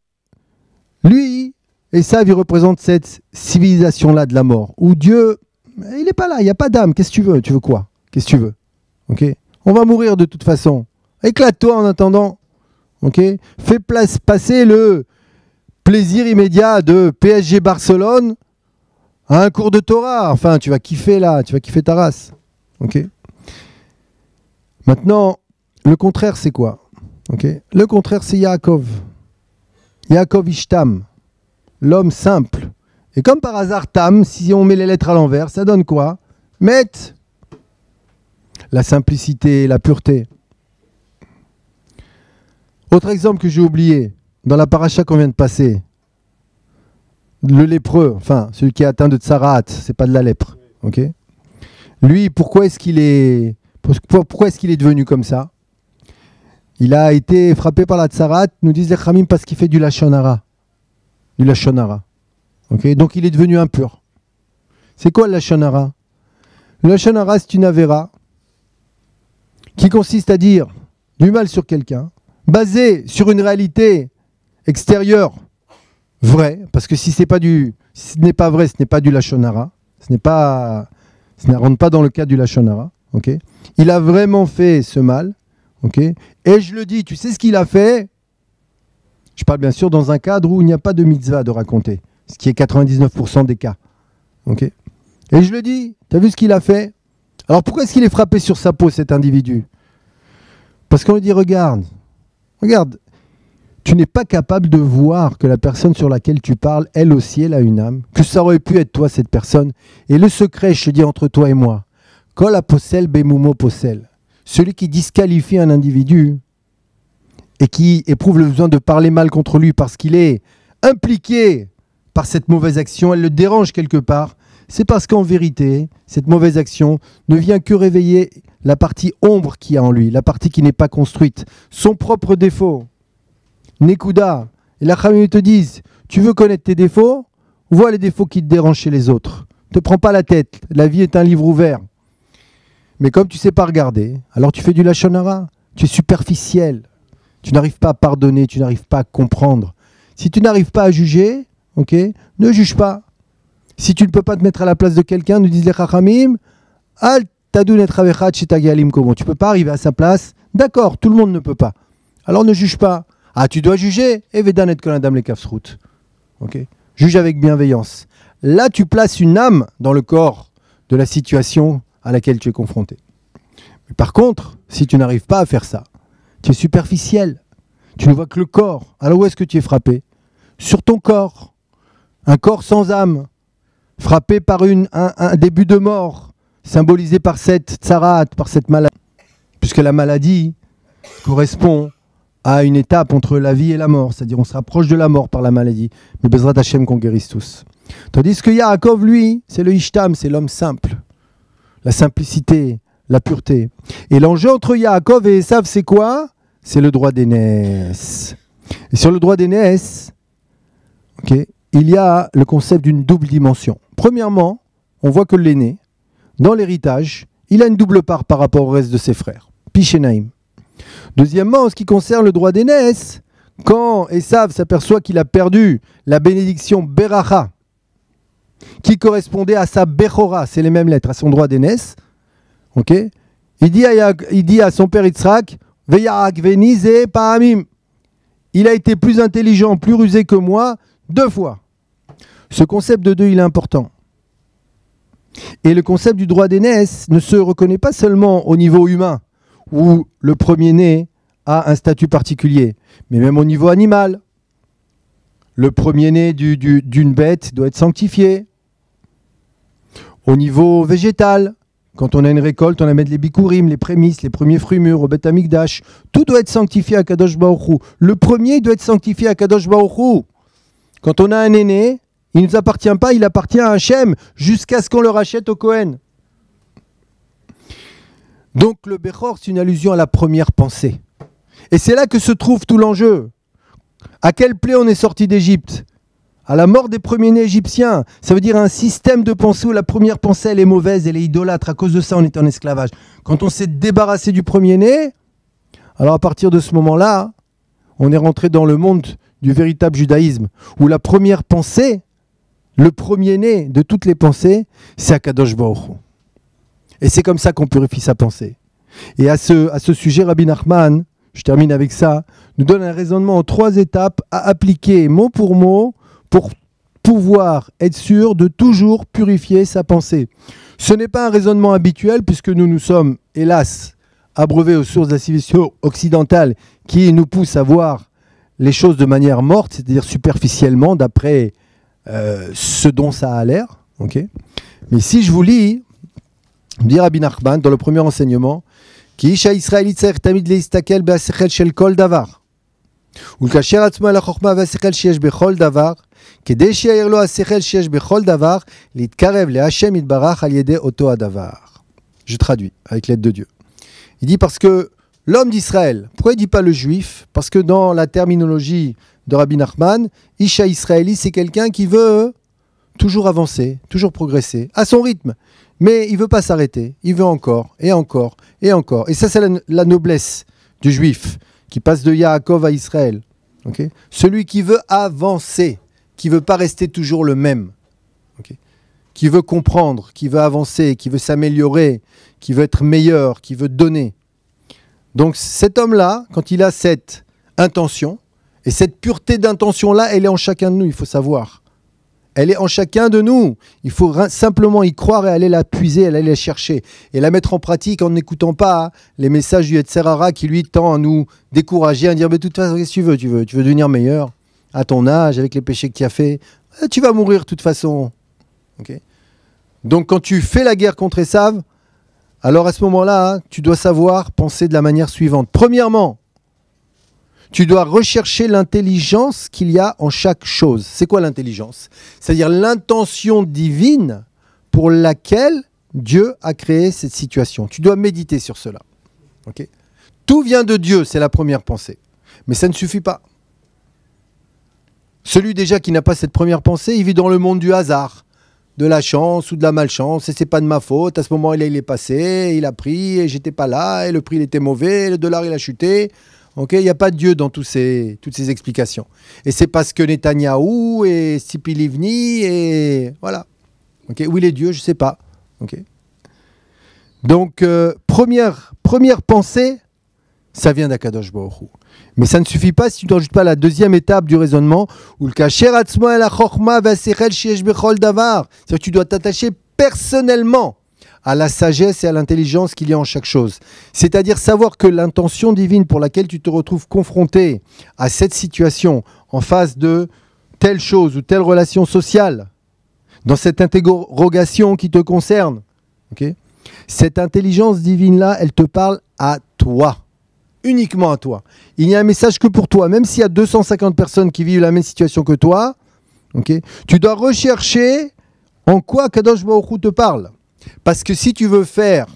lui, Esav, il représente cette civilisation-là de la mort, où Dieu, il n'est pas là, il n'y a pas d'âme. Qu'est-ce que tu veux? Tu veux quoi? Qu'est-ce que tu veux? Okay, on va mourir de toute façon. Éclate-toi en attendant. Okay, fais passer le plaisir immédiat de PSG Barcelone à un cours de Torah. Enfin, tu vas kiffer là, tu vas kiffer ta race. Okay. Maintenant, le contraire, c'est quoi? Okay, le contraire, c'est Yaakov. Yaakov Ishtam, l'homme simple. Et comme par hasard, Tam, si on met les lettres à l'envers, ça donne quoi? Met la simplicité, la pureté. Autre exemple que j'ai oublié, dans la paracha qu'on vient de passer, le lépreux, enfin, celui qui est atteint de tsarat, c'est pas de la lèpre. Okay, lui, pourquoi est-ce qu'il est devenu comme ça? Il a été frappé par la tsarat, nous disent les Khamim, parce qu'il fait du lashon hara. Du lashon hara. Okay, donc il est devenu impur. C'est quoi le lashon hara? Le lashon hara, c'est une avéra qui consiste à dire du mal sur quelqu'un, basé sur une réalité extérieure vraie, parce que si ce n'est pas vrai, ce n'est pas du lashon hara, ça ne rentre pas dans le cadre du lashon hara. Okay, il a vraiment fait ce mal. Okay, et je le dis, tu sais ce qu'il a fait? Je parle bien sûr dans un cadre où il n'y a pas de mitzvah de raconter, ce qui est 99% des cas. Okay, et je le dis, tu as vu ce qu'il a fait? Alors pourquoi est-ce qu'il est frappé sur sa peau, cet individu? Parce qu'on lui dit, regarde, tu n'es pas capable de voir que la personne sur laquelle tu parles, elle aussi, elle a une âme, que ça aurait pu être toi, cette personne. Et le secret, je te dis, entre toi et moi, kol haposel bemumo posel. Celui qui disqualifie un individu, et qui éprouve le besoin de parler mal contre lui parce qu'il est impliqué par cette mauvaise action, elle le dérange quelque part, c'est parce qu'en vérité, cette mauvaise action ne vient que réveiller la partie ombre qu'il y a en lui, la partie qui n'est pas construite, son propre défaut. Nekuda. Et la Khamim te disent, tu veux connaître tes défauts, vois les défauts qui te dérangent chez les autres. Ne te prends pas la tête, la vie est un livre ouvert. Mais comme tu ne sais pas regarder, alors tu fais du lachon hara, tu es superficiel, tu n'arrives pas à pardonner, tu n'arrives pas à comprendre. Si tu n'arrives pas à juger, ok, ne juge pas. Si tu ne peux pas te mettre à la place de quelqu'un, nous disent les Chachamim, al tadun et travechat shetagialim komo. Tu ne peux pas arriver à sa place. D'accord, tout le monde ne peut pas. Alors ne juge pas. Ah, tu dois juger. Evedan et koladam le kafsrout. Ok. Juge avec bienveillance. Là, tu places une âme dans le corps de la situation à laquelle tu es confronté. Mais par contre, si tu n'arrives pas à faire ça, tu es superficiel. Tu ne vois que le corps. Alors où est-ce que tu es frappé? Sur ton corps. Un corps sans âme. Frappé par un début de mort, symbolisé par cette tsarat, par cette maladie. Puisque la maladie correspond à une étape entre la vie et la mort. C'est-à-dire on se rapproche de la mort par la maladie. Mais Bezrat Hashem qu'on guérisse tous. Tandis que Yaakov, lui, c'est le Ishtam, c'est l'homme simple. La simplicité, la pureté. Et l'enjeu entre Yaakov et Esav, c'est quoi? C'est le droit d'aînesse. Et sur le droit d'aînesse, ok, il y a le concept d'une double dimension. Premièrement, on voit que l'aîné, dans l'héritage, il a une double part par rapport au reste de ses frères. Pishénaïm. Deuxièmement, en ce qui concerne le droit d'aînesse, quand Esav s'aperçoit qu'il a perdu la bénédiction Beracha, qui correspondait à sa Bechora, c'est les mêmes lettres, à son droit d'aînesse, ok, il dit à son père Yitzhak, Veyarak venize pa'amim. Il a été plus intelligent, plus rusé que moi, 2 fois. Ce concept de 2, il est important. Et le concept du droit d'aînesse ne se reconnaît pas seulement au niveau humain, où le premier-né a un statut particulier, mais même au niveau animal. Le premier-né d'une bête doit être sanctifié. Au niveau végétal, quand on a une récolte, on va mettre les bikurim, les prémices, les premiers fruits mûrs au Beth Amikdash. Tout doit être sanctifié à Kadosh Baruch Hu. Le premier doit être sanctifié à Kadosh Baruch Hu. Quand on a un aîné, il ne nous appartient pas, il appartient à Hachem jusqu'à ce qu'on le rachète au Kohen. Donc le Bechor, c'est une allusion à la première pensée. Et c'est là que se trouve tout l'enjeu. À quelle plaie on est sorti d'Égypte? À la mort des premiers-nés égyptiens. Ça veut dire un système de pensée où la première pensée, elle est mauvaise, elle est idolâtre. À cause de ça, on est en esclavage. Quand on s'est débarrassé du premier-né, alors à partir de ce moment-là, on est rentré dans le monde du véritable judaïsme, où la première pensée, le premier-né de toutes les pensées, c'est Akadosh Baruch Hu. Et c'est comme ça qu'on purifie sa pensée. Et à ce sujet, Rabbi Nachman, je termine avec ça, nous donne un raisonnement en 3 étapes à appliquer mot pour mot pour pouvoir être sûr de toujours purifier sa pensée. Ce n'est pas un raisonnement habituel puisque nous nous sommes, hélas, abreuvés aux sources de la civilisation occidentale qui nous poussent à voir les choses de manière morte, c'est-à-dire superficiellement, d'après ce dont ça a l'air. Okay. Mais si je vous lis, dit Rabbi Nachman dans le premier enseignement, כי איש הישראלי צריך תמיד להסתכל בשכל של כל דבר ולקשר עצמו אל החוכמה והשכל שיש בכל דבר כדי שיעיר לו השכל שיש בכל דבר להתקרב להשם יתברך על ידי אותו הדבר. Je traduis avec l'aide de Dieu. Il dit parce que l'homme d'Israël, pourquoi il ne dit pas le juif? Parce que dans la terminologie de Rabbi Nachman, Isha Israéli, c'est quelqu'un qui veut toujours avancer, toujours progresser, à son rythme. Mais il ne veut pas s'arrêter, il veut encore, et encore, et encore. Et ça, c'est la noblesse du juif, qui passe de Yaakov à Israël. Okay? Celui qui veut avancer, qui ne veut pas rester toujours le même. Okay? Qui veut comprendre, qui veut avancer, qui veut s'améliorer, qui veut être meilleur, qui veut donner. Donc cet homme-là, quand il a cette intention, et cette pureté d'intention-là, elle est en chacun de nous, il faut savoir. Elle est en chacun de nous. Il faut simplement y croire et aller la puiser, aller la chercher. Et la mettre en pratique en n'écoutant pas les messages du Yetzer Hara qui lui tend à nous décourager, à dire mais de toute façon, qu'est-ce que tu veux devenir meilleur à ton âge, avec les péchés que tu as fait. Tu vas mourir de toute façon. Okay. Donc quand tu fais la guerre contre Esav, alors à ce moment-là, tu dois savoir penser de la manière suivante. Premièrement, tu dois rechercher l'intelligence qu'il y a en chaque chose. C'est quoi l'intelligence? C'est-à-dire l'intention divine pour laquelle Dieu a créé cette situation. Tu dois méditer sur cela. Okay? Tout vient de Dieu, c'est la première pensée. Mais ça ne suffit pas. Celui déjà qui n'a pas cette première pensée, il vit dans le monde du hasard, de la chance ou de la malchance, et c'est pas de ma faute, à ce moment-là il est passé, il a pris, et j'étais pas là, et le prix il était mauvais, et le dollar il a chuté. Okay, il n'y a pas de Dieu dans toutes ces explications. Et c'est parce que Netanyahou et Tzipi Livni, et voilà. Okay, où il est Dieu, je ne sais pas. Okay. Donc, première pensée, ça vient d'Akadosh Baruch Hu. Mais ça ne suffit pas si tu n'ajoutes pas la deuxième étape du raisonnement, où le kasher atzmo el ha-chokhma v'ha-sechel sheyesh bechol davar. C'est-à-dire que tu dois t'attacher personnellement à la sagesse et à l'intelligence qu'il y a en chaque chose. C'est-à-dire savoir que l'intention divine pour laquelle tu te retrouves confronté à cette situation, en face de telle chose ou telle relation sociale, dans cette interrogation qui te concerne, okay, cette intelligence divine-là, elle te parle à toi. Uniquement à toi. Il n'y a un message que pour toi. Même s'il y a 250 personnes qui vivent la même situation que toi, okay, tu dois rechercher en quoi Kadosh Baruch Hu te parle. Parce que si tu veux faire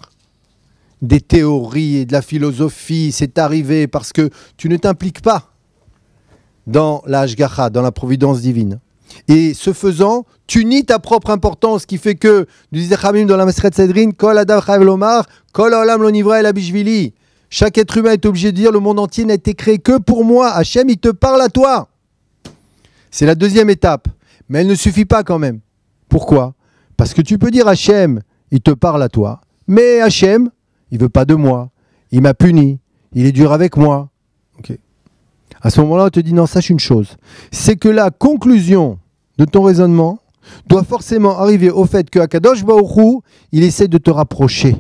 des théories et de la philosophie, c'est arrivé parce que tu ne t'impliques pas dans la Hashgacha, dans la providence divine. Et ce faisant, tu nies ta propre importance, qui fait que, nous disait Khamim dans la Maseret Sedrin, Kol Adam Chayav Lomar, Kol Olam Lo Nivra El Bishvili. Chaque être humain est obligé de dire, le monde entier n'a été créé que pour moi. Hachem, il te parle à toi. C'est la deuxième étape. Mais elle ne suffit pas quand même. Pourquoi? Parce que tu peux dire, Hachem, il te parle à toi. Mais Hachem, il ne veut pas de moi. Il m'a puni. Il est dur avec moi. Okay. À ce moment-là, on te dit, non, sache une chose. C'est que la conclusion de ton raisonnement doit forcément arriver au fait que Akadosh Baruch Hu, il essaie de te rapprocher.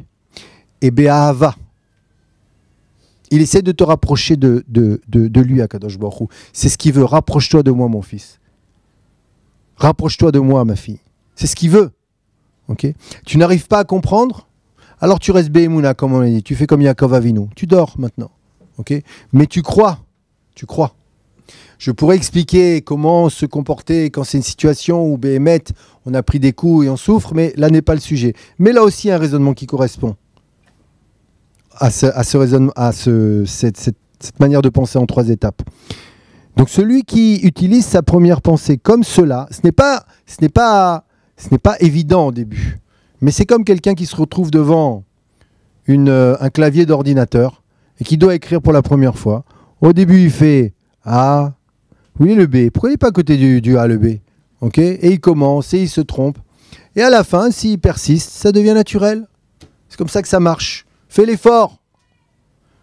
Et Be'ahava. Il essaie de te rapprocher de lui, Akadosh Baruch Hu. C'est ce qu'il veut. Rapproche-toi de moi, mon fils. Rapproche-toi de moi, ma fille. C'est ce qu'il veut. Okay. Tu n'arrives pas à comprendre, alors tu restes Be'emouna, comme on l'a dit. Tu fais comme Yaakov Avinu. Tu dors maintenant. Okay. Mais tu crois. Tu crois. Je pourrais expliquer comment se comporter quand c'est une situation où Béhémet, on a pris des coups et on souffre, mais là n'est pas le sujet. Mais là aussi, il y a un raisonnement qui correspond à ce raisonnement, à cette manière de penser en 3 étapes. Donc celui qui utilise sa première pensée comme cela, ce n'est pas évident au début, mais c'est comme quelqu'un qui se retrouve devant un clavier d'ordinateur et qui doit écrire pour la première fois. Au début, il fait A, oui le B. Pourquoi il n'est pas à côté du A, le B? Okay, et il commence et il se trompe. Et à la fin, s'il persiste, ça devient naturel. C'est comme ça que ça marche. Fais l'effort.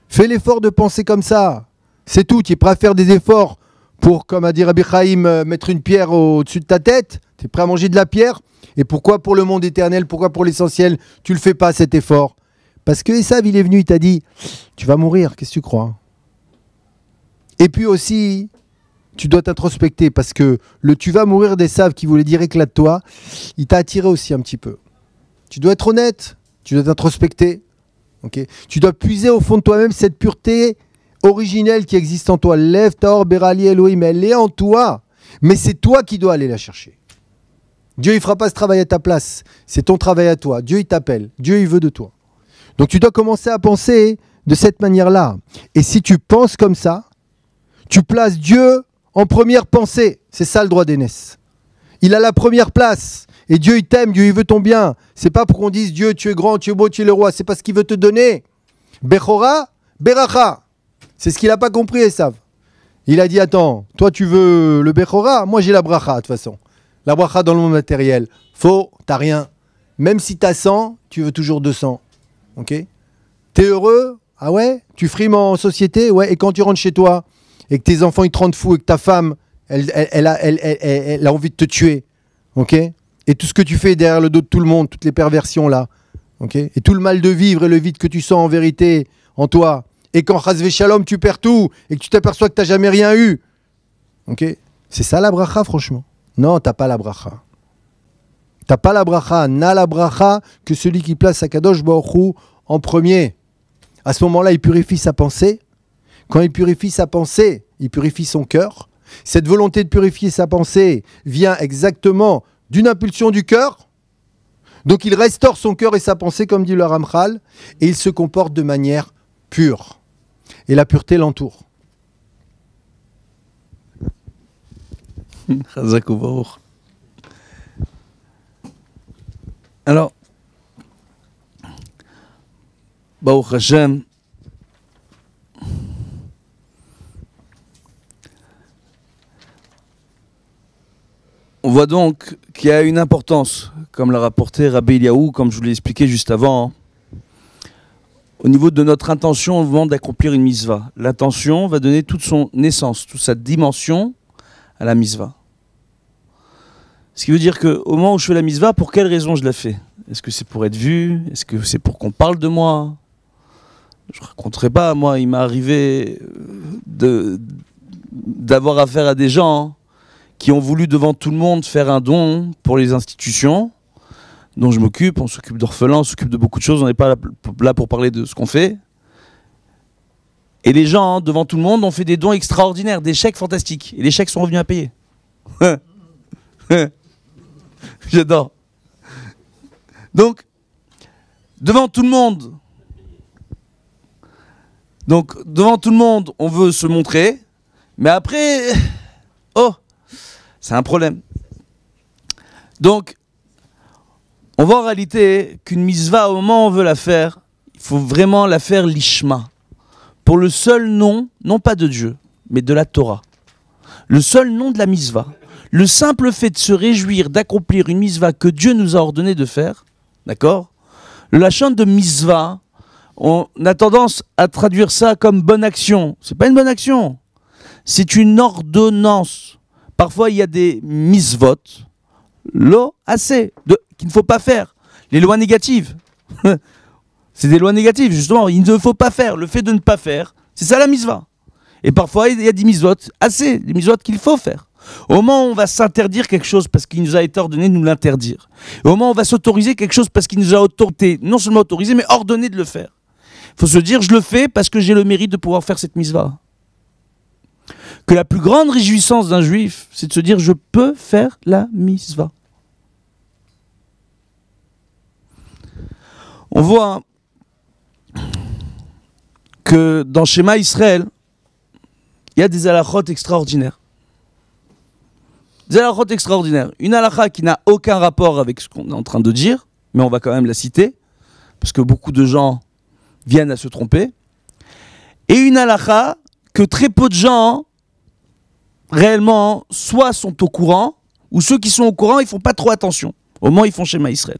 Fais l'effort de penser comme ça. C'est tout. Tu es prêt à faire des efforts pour, comme a dit Rabbi Chaim, mettre une pierre au-dessus de ta tête. Tu es prêt à manger de la pierre. Et pourquoi pour le monde éternel, pourquoi pour l'essentiel, tu ne le fais pas cet effort? Parce que Esav, il est venu, il t'a dit, tu vas mourir, qu'est-ce que tu crois? Et puis aussi, tu dois t'introspecter parce que le tu vas mourir d'Esav qui voulait dire éclate-toi, il t'a attiré aussi un petit peu. Tu dois être honnête, tu dois t'introspecter. Okay. Tu dois puiser au fond de toi-même cette pureté originelle qui existe en toi. Lève Taor Berali Elohim, elle est en toi. Mais c'est toi qui dois aller la chercher. Dieu ne fera pas ce travail à ta place. C'est ton travail à toi. Dieu il t'appelle. Dieu il veut de toi. Donc tu dois commencer à penser de cette manière-là. Et si tu penses comme ça, tu places Dieu en première pensée. C'est ça le droit d'aînesse. Il a la première place. Et Dieu, il t'aime, Dieu, il veut ton bien. C'est pas pour qu'on dise Dieu, tu es grand, tu es beau, tu es le roi. C'est parce qu'il veut te donner. Bechora, Beracha. C'est ce qu'il n'a pas compris, Esav. Il a dit, attends, toi tu veux le Bechora, moi j'ai la bracha, de toute façon. La bracha dans le monde matériel. Faux, t'as rien. Même si t'as 100, tu veux toujours 200. Ok? T'es heureux? Ah ouais? Tu frimes en société? Ouais. Et quand tu rentres chez toi, et que tes enfants ils te rendent fou, et que ta femme, elle a envie de te tuer. Ok? Et tout ce que tu fais derrière le dos de tout le monde, toutes les perversions là, okay, et tout le mal de vivre et le vide que tu sens en vérité en toi, et quand Chazvé Shalom tu perds tout, et que tu t'aperçois que tu n'as jamais rien eu, okay, c'est ça la bracha franchement? Non, t'as pas la bracha. T'as pas la bracha, n'a la bracha que celui qui place Akadosh Baruch Hu en premier. À ce moment-là, il purifie sa pensée. Quand il purifie sa pensée, il purifie son cœur. Cette volonté de purifier sa pensée vient exactement d'une impulsion du cœur. Donc il restaure son cœur et sa pensée, comme dit le Ramchal, et il se comporte de manière pure. Et la pureté l'entoure. Chazak u'baruch. Alors, Baruch Hashem, on voit donc qu'il y a une importance, comme l'a rapporté Rabbi Eliaou, comme je vous l'ai expliqué juste avant, au niveau de notre intention au moment d'accomplir une mitzvah. L'intention va donner toute son essence, toute sa dimension à la mitzvah. Ce qui veut dire qu'au moment où je fais la mitzvah, pour quelle raison je la fais? Est-ce que c'est pour être vu? Est-ce que c'est pour qu'on parle de moi? Je ne raconterai pas, moi, il m'est arrivé d'avoir affaire à des gens qui ont voulu devant tout le monde faire un don pour les institutions dont je m'occupe. On s'occupe d'orphelins, on s'occupe de beaucoup de choses, on n'est pas là pour parler de ce qu'on fait. Et les gens, devant tout le monde, ont fait des dons extraordinaires, des chèques fantastiques. Et les chèques sont revenus à payer. J'adore. Donc, devant tout le monde, on veut se montrer, mais après, oh, c'est un problème. Donc, on voit en réalité qu'une mitzvah, au moment où on veut la faire, il faut vraiment la faire lishma. Pour le seul nom, non pas de Dieu, mais de la Torah. Le seul nom de la mitzvah. Le simple fait de se réjouir d'accomplir une mitzvah que Dieu nous a ordonné de faire, d'accord? Le lachon de mitzvah, on a tendance à traduire ça comme bonne action. C'est pas une bonne action. C'est une ordonnance. Parfois, il y a des mitzvot, lo assez, qu'il ne faut pas faire. Les lois négatives. C'est des lois négatives, justement. Il ne faut pas faire. Le fait de ne pas faire, c'est ça la mitzvah. Et parfois, il y a des mitzvot assez, des mitzvot qu'il faut faire. Au moment où on va s'interdire quelque chose parce qu'il nous a été ordonné de nous l'interdire. Au moment où on va s'autoriser quelque chose parce qu'il nous a non seulement autorisé, mais ordonné de le faire. Il faut se dire, je le fais parce que j'ai le mérite de pouvoir faire cette mitzvah. Que la plus grande réjouissance d'un juif, c'est de se dire, je peux faire la mitzvah. On voit que dans Shema Israël, il y a des halachot extraordinaires. Des halachot extraordinaires. Une halakha qui n'a aucun rapport avec ce qu'on est en train de dire, mais on va quand même la citer, parce que beaucoup de gens viennent à se tromper. Et une halakha que très peu de gens, réellement, soit sont au courant, ou ceux qui sont au courant, ils ne font pas trop attention. Au moment où ils font Shema Israël.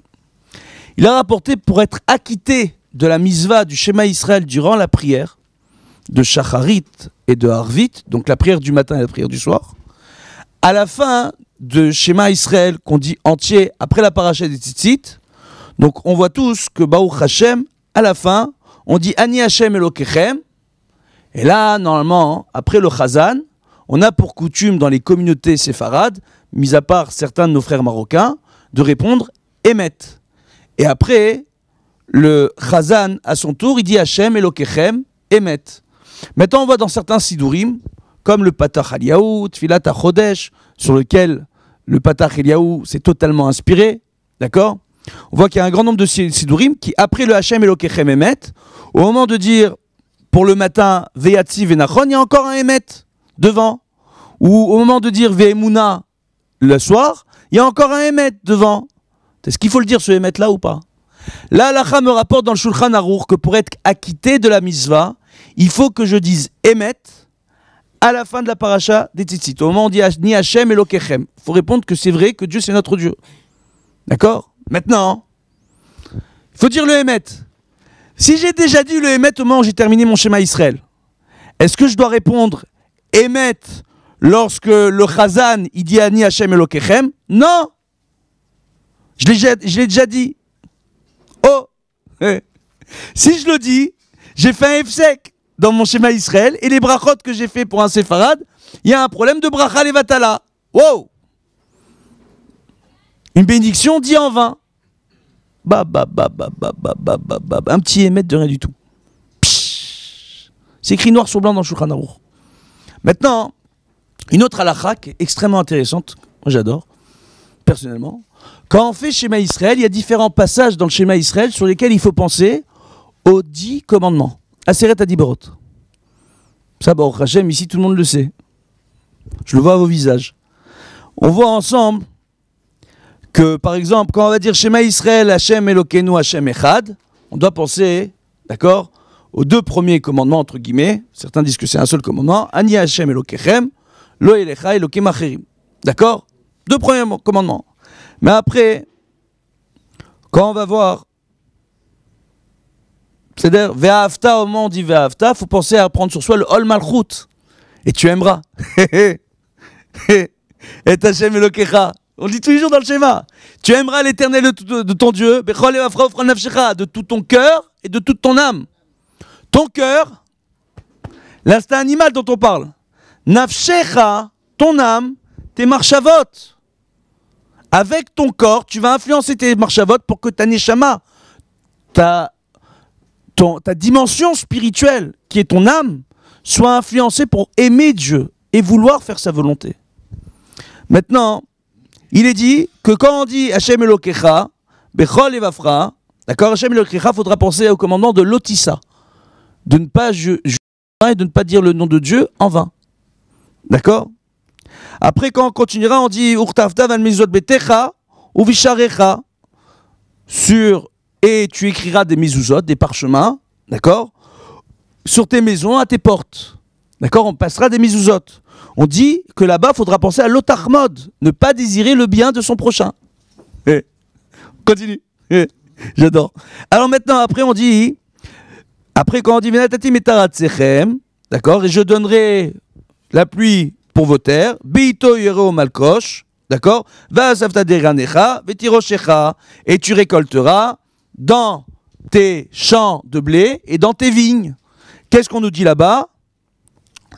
Il a rapporté pour être acquitté de la mitzvah du Shema Israël durant la prière, de Shacharit et de Harvit, donc la prière du matin et la prière du soir, à la fin de Shema Israël, qu'on dit entier après la paracha des Tzitzit, donc on voit tous que Baruch Hashem, à la fin, on dit Ani Hashem Elokechem, et là, normalement, après le Chazan, on a pour coutume dans les communautés séfarades, mis à part certains de nos frères marocains, de répondre Emet. Et après, le Chazan, à son tour, il dit Hashem Elokechem Emet. Maintenant, on voit dans certains Sidurim, comme le Patach Eliyahu, Tfilat HaChodesh, sur lequel le Patach Eliyahu s'est totalement inspiré, d'accord? On voit qu'il y a un grand nombre de Sidurim qui, après le Hashem Elokechem Emet, au moment de dire pour le matin Veyatzi Venachon, il y a encore un Emet devant. Ou au moment de dire Ve'emuna le soir, il y a encore un Emet devant. Est-ce qu'il faut le dire ce Emet là ou pas? Là, l'Alacha me rapporte dans le Shulchan Aruch que pour être acquitté de la mitzvah, il faut que je dise Emet à la fin de la paracha des Tzitzit. Au moment où on dit Ni Hashem Elokechem, il faut répondre que c'est vrai, que Dieu c'est notre Dieu. D'accord? Maintenant, il faut dire le Emet. Si j'ai déjà dit le Emet au moment où j'ai terminé mon schéma Israël, est-ce que je dois répondre Emet lorsque le Chazan il dit Ani Hashem Elokechem? Non! Je l'ai déjà dit. Oh! Si je le dis, j'ai fait un Efsek dans mon schéma Israël et les brachot que j'ai fait pour un séfarade, il y a un problème de bracha levatala. Wow! Une bénédiction dit en vain. Un petit émet de rien du tout. C'est écrit noir sur blanc dans le Shulchan Aruch. Maintenant, une autre halakha qui est extrêmement intéressante, moi j'adore, personnellement. Quand on fait Shema Israël, il y a différents passages dans le Shema Israël sur lesquels il faut penser aux 10 commandements. Aseret Adibrot. Ça, Baruch Hashem, ici tout le monde le sait. Je le vois à vos visages. On voit ensemble que, par exemple, quand on va dire Shema Israël, Hashem Elokeinu, Hashem Echad, on doit penser, d'accord, aux 2 premiers commandements, entre guillemets. Certains disent que c'est un seul commandement. Ani Hashem Elokechem, Lo Elecha Elokim Acherim. D'accord? 2 premiers commandements. Mais après, quand on va voir, c'est-à-dire, Ve'ahavta, au moment où on dit Ve'ahavta, il faut penser à prendre sur soi le Hol Malchut. Et tu aimeras. Et Hashem Elokecha. On le dit tous les jours dans le schéma. Tu aimeras l'Éternel de ton Dieu, de tout ton cœur et de toute ton âme. Ton cœur, l'instinct animal dont on parle. Nafshecha, ton âme, tes marchavot. Avec ton corps, tu vas influencer tes marchavot pour que ta neshama, ta dimension spirituelle, qui est ton âme, soit influencée pour aimer Dieu et vouloir faire sa volonté. Maintenant, il est dit que quand on dit Hashem Elokecha, Bechol Evafra, d'accord, Hashem Elokecha, il faudra penser au commandement de l'Otissa, de ne pas jurer et de ne pas dire le nom de Dieu en vain. D'accord? Après, quand on continuera, on dit Urtavta van mizot betecha ou visharecha, sur et tu écriras des mezuzot, des parchemins, d'accord, sur tes maisons, à tes portes. D'accord, on passera des mezuzot. On dit que là-bas, il faudra penser à l'otachmod, ne pas désirer le bien de son prochain. Continue. J'adore. Alors maintenant, après, on dit, quand on dit Venatati metarat sechem, d'accord, et je donnerai la pluie pour vos terres, Beito yero malkosh, d'accord, va savta deranecha, vetiroshecha, et tu récolteras dans tes champs de blé et dans tes vignes. Qu'est-ce qu'on nous dit là-bas?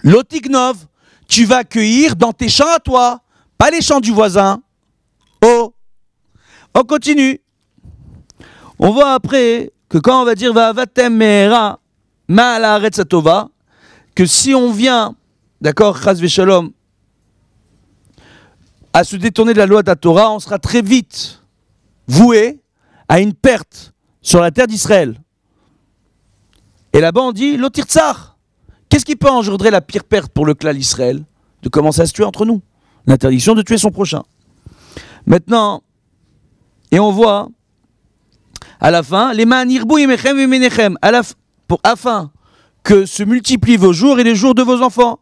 Lotignov, tu vas cueillir dans tes champs à toi, pas les champs du voisin. Oh, on continue. On voit après que quand on va dire Va'avatem me'era ma'ala haaretz hatova, que si on vient, d'accord, chas v'shalom, à se détourner de la loi de la Torah, on sera très vite voué à une perte sur la terre d'Israël. Et là-bas on dit Lotirtsar. Qu'est-ce qui peut engendrer la pire perte pour le clan d'Israël? De commencer à se tuer entre nous. L'interdiction de tuer son prochain. Maintenant, et on voit à la fin, les ma'anirbu yemechem v'menechem, afin que se multiplient vos jours et les jours de vos enfants.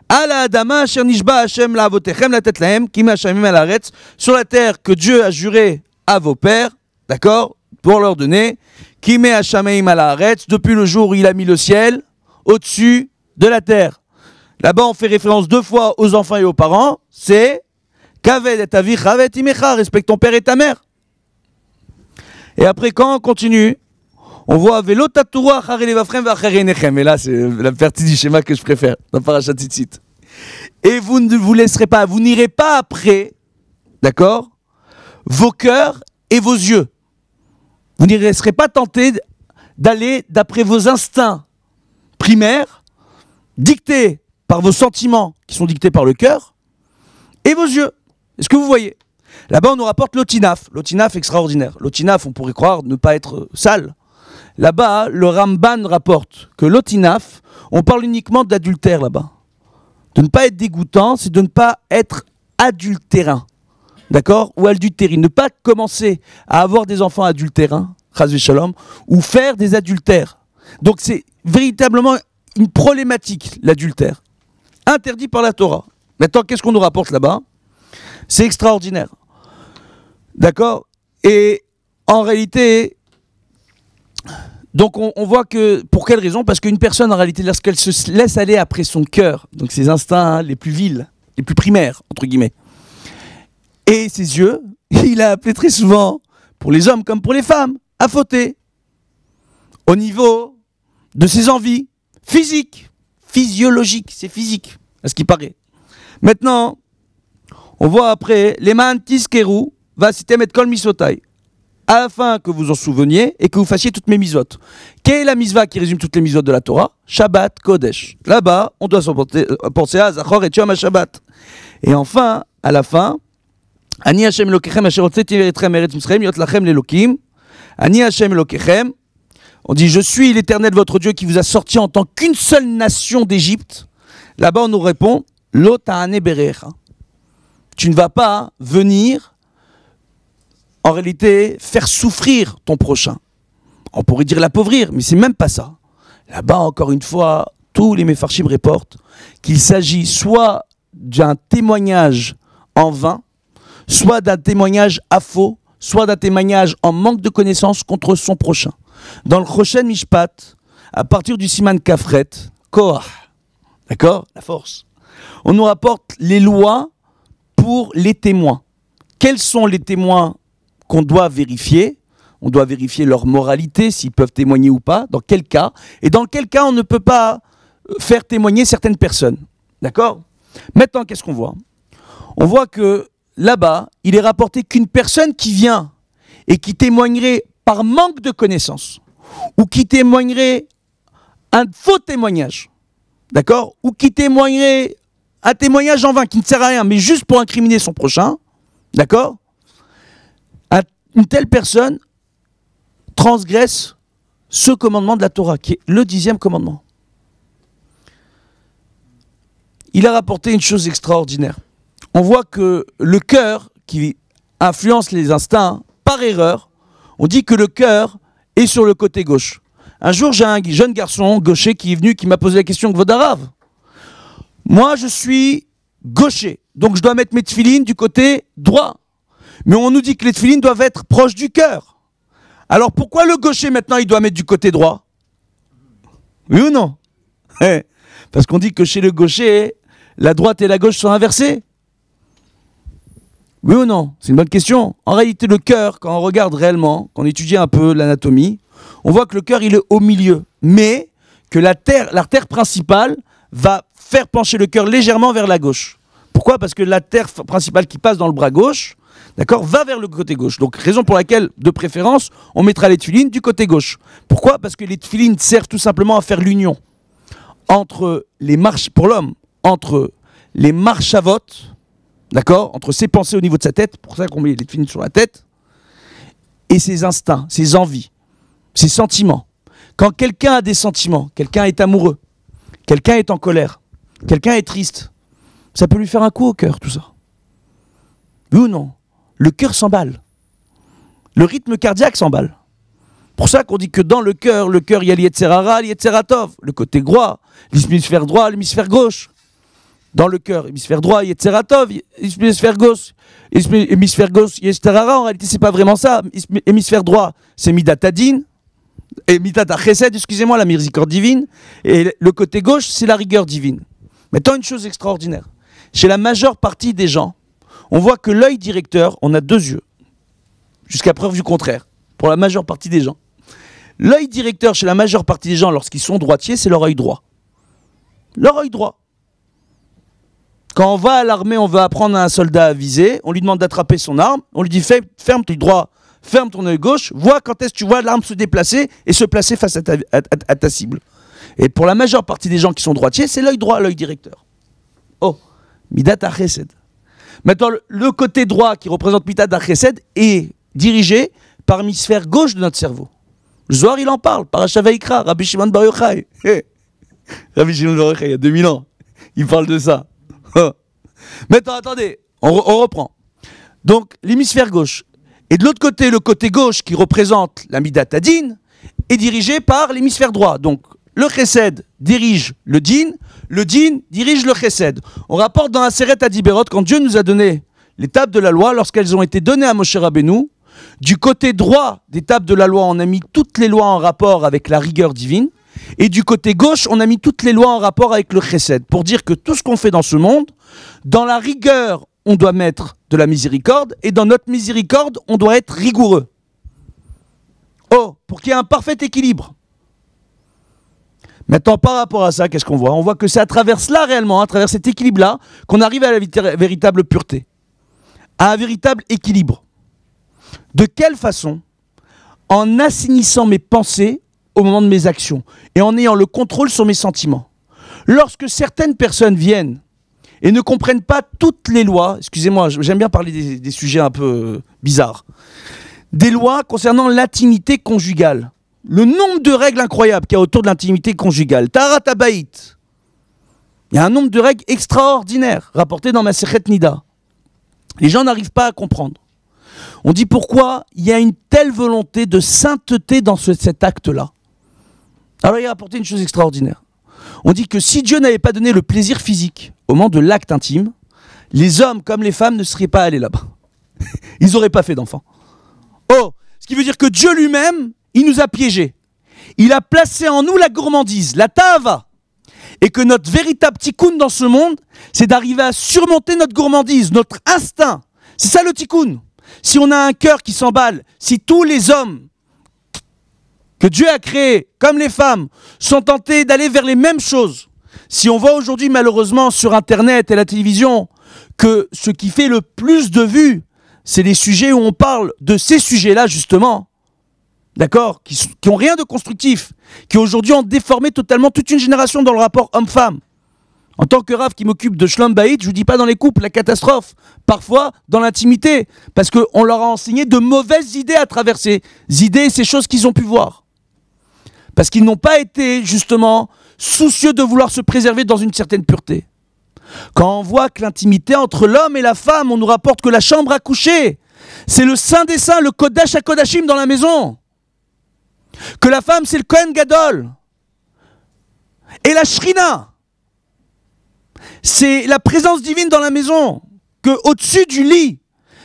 Ala adama asher nishba Hashem la'avotechem latet lahem ki ma'ashamim al haaretz, sur la terre que Dieu a juré à vos pères, d'accord, pour leur donner, ki ma'ashamim al haaretz, depuis le jour où il a mis le ciel au-dessus de la terre. Là-bas, on fait référence 2 fois aux enfants et aux parents. C'est Kaved et avicha et imecha, respecte ton père et ta mère. Et après, quand on continue, on voit Velo tatura achar elevavchem ve'achar einechem. Et là, c'est la partie du schéma que je préfère dans Parashat Tzitzit. Et vous ne vous laisserez pas, vous n'irez pas après, d'accord, vos cœurs et vos yeux. Vous n'y laisserez pas tenter d'aller d'après vos instincts primaires, dictés par vos sentiments qui sont dictés par le cœur, et vos yeux. Est-ce que vous voyez? Là-bas, on nous rapporte l'otinaf. L'otinaf extraordinaire. L'otinaf, on pourrait croire ne pas être sale. Là-bas, le Ramban rapporte que l'otinaf, on parle uniquement d'adultère là-bas. De ne pas être dégoûtant, c'est de ne pas être adultérin. D'accord? Ou adultérin. Ne pas commencer à avoir des enfants adultérins, chas v'shalom, ou faire des adultères. Donc c'est véritablement une problématique, l'adultère. Interdit par la Torah. Maintenant, qu'est-ce qu'on nous rapporte là-bas? C'est extraordinaire. D'accord? Et en réalité, donc on voit que, pour quelle raison? Parce qu'une personne, en réalité, lorsqu'elle se laisse aller après son cœur, donc ses instincts les plus vils, les plus primaires, entre guillemets, et ses yeux, il a appelé très souvent, pour les hommes comme pour les femmes, à fauter. Au niveau de ses envies physiques, physiologiques, c'est physique, à ce qui paraît. Maintenant, on voit après, les man tiskeru va sitem et kol misotai. à la fin que vous en souveniez et que vous fassiez toutes mes mitzvot. Quelle est la mitzvah qui résume toutes les mitzvot de la Torah? Shabbat Kodesh. Là-bas, on doit penser à Zachor et Yom HaShabbat. Et enfin, à la fin, Ani Hashem Elokechem asher hotzeti eretchem eretz Mitzrayim yot lachem lelokim. Ani Hashem Elokechem. On dit, je suis l'Éternel votre Dieu qui vous a sorti en tant qu'une seule nation d'Égypte. Là-bas, on nous répond, Lo ta'ane berecha. Tu ne vas pas venir, en réalité, faire souffrir ton prochain. On pourrait dire l'appauvrir, mais c'est même pas ça. Là-bas, encore une fois, tous les Mefarshim reportent qu'il s'agit soit d'un témoignage en vain, soit d'un témoignage à faux, soit d'un témoignage en manque de connaissances contre son prochain. Dans le Choshen Mishpat, à partir du Siman Kafret, Koach, d'accord, la force, on nous rapporte les lois pour les témoins. Quels sont les témoins qu'on doit vérifier? On doit vérifier leur moralité, s'ils peuvent témoigner ou pas, dans quel cas, et dans quel cas on ne peut pas faire témoigner certaines personnes. D'accord? Maintenant, qu'est-ce qu'on voit? On voit que là-bas, il est rapporté qu'une personne qui vient et qui témoignerait par manque de connaissances, ou qui témoignerait un faux témoignage, d'accord? Ou qui témoignerait un témoignage en vain qui ne sert à rien, mais juste pour incriminer son prochain, d'accord? Une telle personne transgresse ce commandement de la Torah, qui est le 10e commandement. Il a rapporté une chose extraordinaire. On voit que le cœur, qui influence les instincts, par erreur, on dit que le cœur est sur le côté gauche. Un jour, j'ai un jeune garçon gaucher qui est venu, qui m'a posé la question, Kvodarav, moi je suis gaucher, donc je dois mettre mes tefilines du côté droit. Mais on nous dit que les tefilines doivent être proches du cœur. Alors pourquoi le gaucher maintenant il doit mettre du côté droit? Oui ou non? Parce qu'on dit que chez le gaucher, la droite et la gauche sont inversées. Oui ou non? C'est une bonne question. En réalité, le cœur, quand on regarde réellement, quand on étudie un peu l'anatomie, on voit que le cœur il est au milieu, mais que l'artère principale va faire pencher le cœur légèrement vers la gauche. Pourquoi? Parce que l'artère principale qui passe dans le bras gauche, d'accord, va vers le côté gauche. Donc, raison pour laquelle, de préférence, on mettra les tefilines du côté gauche. Pourquoi? Parce que les tefilines servent tout simplement à faire l'union entre les marches, pour l'homme, entre les marchavot, d'accord, entre ses pensées au niveau de sa tête, pour ça qu'on met les tefilines sur la tête, et ses instincts, ses envies, ses sentiments. Quand quelqu'un a des sentiments, quelqu'un est amoureux, quelqu'un est en colère, quelqu'un est triste, ça peut lui faire un coup au cœur, tout ça. Oui ou non? Le cœur s'emballe. Le rythme cardiaque s'emballe. Pour ça qu'on dit que dans le cœur, il y a l'Yetzerara, l'Yetzeratov, le côté droit, l'hémisphère droit, l'hémisphère gauche. Dans le cœur, hémisphère droit, Yetzeratov, hémisphère gauche, Yetzerara, en réalité, c'est pas vraiment ça. Hémisphère droit, c'est Midat Hadin, et Midat HaChesed, excusez-moi, la miséricorde divine, et le côté gauche, c'est la rigueur divine. Maintenant, une chose extraordinaire. Chez la majeure partie des gens, on voit que l'œil directeur, on a deux yeux, jusqu'à preuve du contraire, pour la majeure partie des gens. L'œil directeur chez la majeure partie des gens, lorsqu'ils sont droitiers, c'est leur œil droit. Leur œil droit. Quand on va à l'armée, on veut apprendre à un soldat à viser, on lui demande d'attraper son arme, on lui dit ferme ton œil droit, ferme ton œil gauche, vois quand est-ce que tu vois l'arme se déplacer et se placer face à ta cible. Et pour la majeure partie des gens qui sont droitiers, c'est l'œil droit, l'œil directeur. Oh, Midat HaChesed. Maintenant, le côté droit qui représente Midat HaChesed est dirigé par l'hémisphère gauche de notre cerveau. Le Zohar, il en parle, Parashat Vayikra, Rabbi Shimon Bar Yochai. Rabbi Shimon Bar Yochai, il y a 2000 ans, il parle de ça. Maintenant, attendez, on reprend. Donc, l'hémisphère gauche. Et de l'autre côté, le côté gauche qui représente la Midat Hadin est dirigé par l'hémisphère droit. Donc, le Chesed dirige le Din dirige le Chesed. On rapporte dans la Aseret Adiberot, quand Dieu nous a donné les tables de la loi, lorsqu'elles ont été données à Moshe Rabbeinu, du côté droit des tables de la loi, on a mis toutes les lois en rapport avec la rigueur divine, et du côté gauche, on a mis toutes les lois en rapport avec le Chesed, pour dire que tout ce qu'on fait dans ce monde, dans la rigueur, on doit mettre de la miséricorde, et dans notre miséricorde, on doit être rigoureux. Oh, pour qu'il y ait un parfait équilibre. Maintenant, par rapport à ça, qu'est-ce qu'on voit? On voit que c'est à travers cela réellement, à travers cet équilibre-là, qu'on arrive à la véritable pureté, à un véritable équilibre. De quelle façon en assainissant mes pensées au moment de mes actions et en ayant le contrôle sur mes sentiments. Lorsque certaines personnes viennent et ne comprennent pas toutes les lois, excusez-moi, j'aime bien parler des sujets un peu bizarres, des lois concernant l'intimité conjugale, le nombre de règles incroyables qu'il y a autour de l'intimité conjugale, Taharat Habayit, il y a un nombre de règles extraordinaires rapportées dans Masechet Nida. Les gens n'arrivent pas à comprendre. On dit pourquoi il y a une telle volonté de sainteté dans cet acte-là. Alors il a rapporté une chose extraordinaire. On dit que si Dieu n'avait pas donné le plaisir physique au moment de l'acte intime, les hommes comme les femmes ne seraient pas allés là-bas. Ils n'auraient pas fait d'enfants. Oh, ce qui veut dire que Dieu lui-même, il nous a piégés. Il a placé en nous la gourmandise, la ta'ava. Et que notre véritable tikkun dans ce monde, c'est d'arriver à surmonter notre gourmandise, notre instinct. C'est ça le tikkun. Si on a un cœur qui s'emballe, si tous les hommes que Dieu a créés, comme les femmes, sont tentés d'aller vers les mêmes choses, si on voit aujourd'hui malheureusement sur Internet et la télévision que ce qui fait le plus de vues, c'est les sujets où on parle de ces sujets-là justement, d'accord, qui ont rien de constructif, qui aujourd'hui ont déformé totalement toute une génération dans le rapport homme-femme. En tant que Rav qui m'occupe de Shlom Bayit, je vous dis pas dans les couples, la catastrophe. Parfois, dans l'intimité. Parce qu'on leur a enseigné de mauvaises idées à travers ces idées et ces choses qu'ils ont pu voir. Parce qu'ils n'ont pas été, justement, soucieux de vouloir se préserver dans une certaine pureté. Quand on voit que l'intimité entre l'homme et la femme, on nous rapporte que la chambre à coucher, c'est le Saint des Saints, le Kodesh HaKodashim dans la maison. Que la femme, c'est le Kohen Gadol. Et la Shrina, c'est la présence divine dans la maison, qu'au-dessus du lit,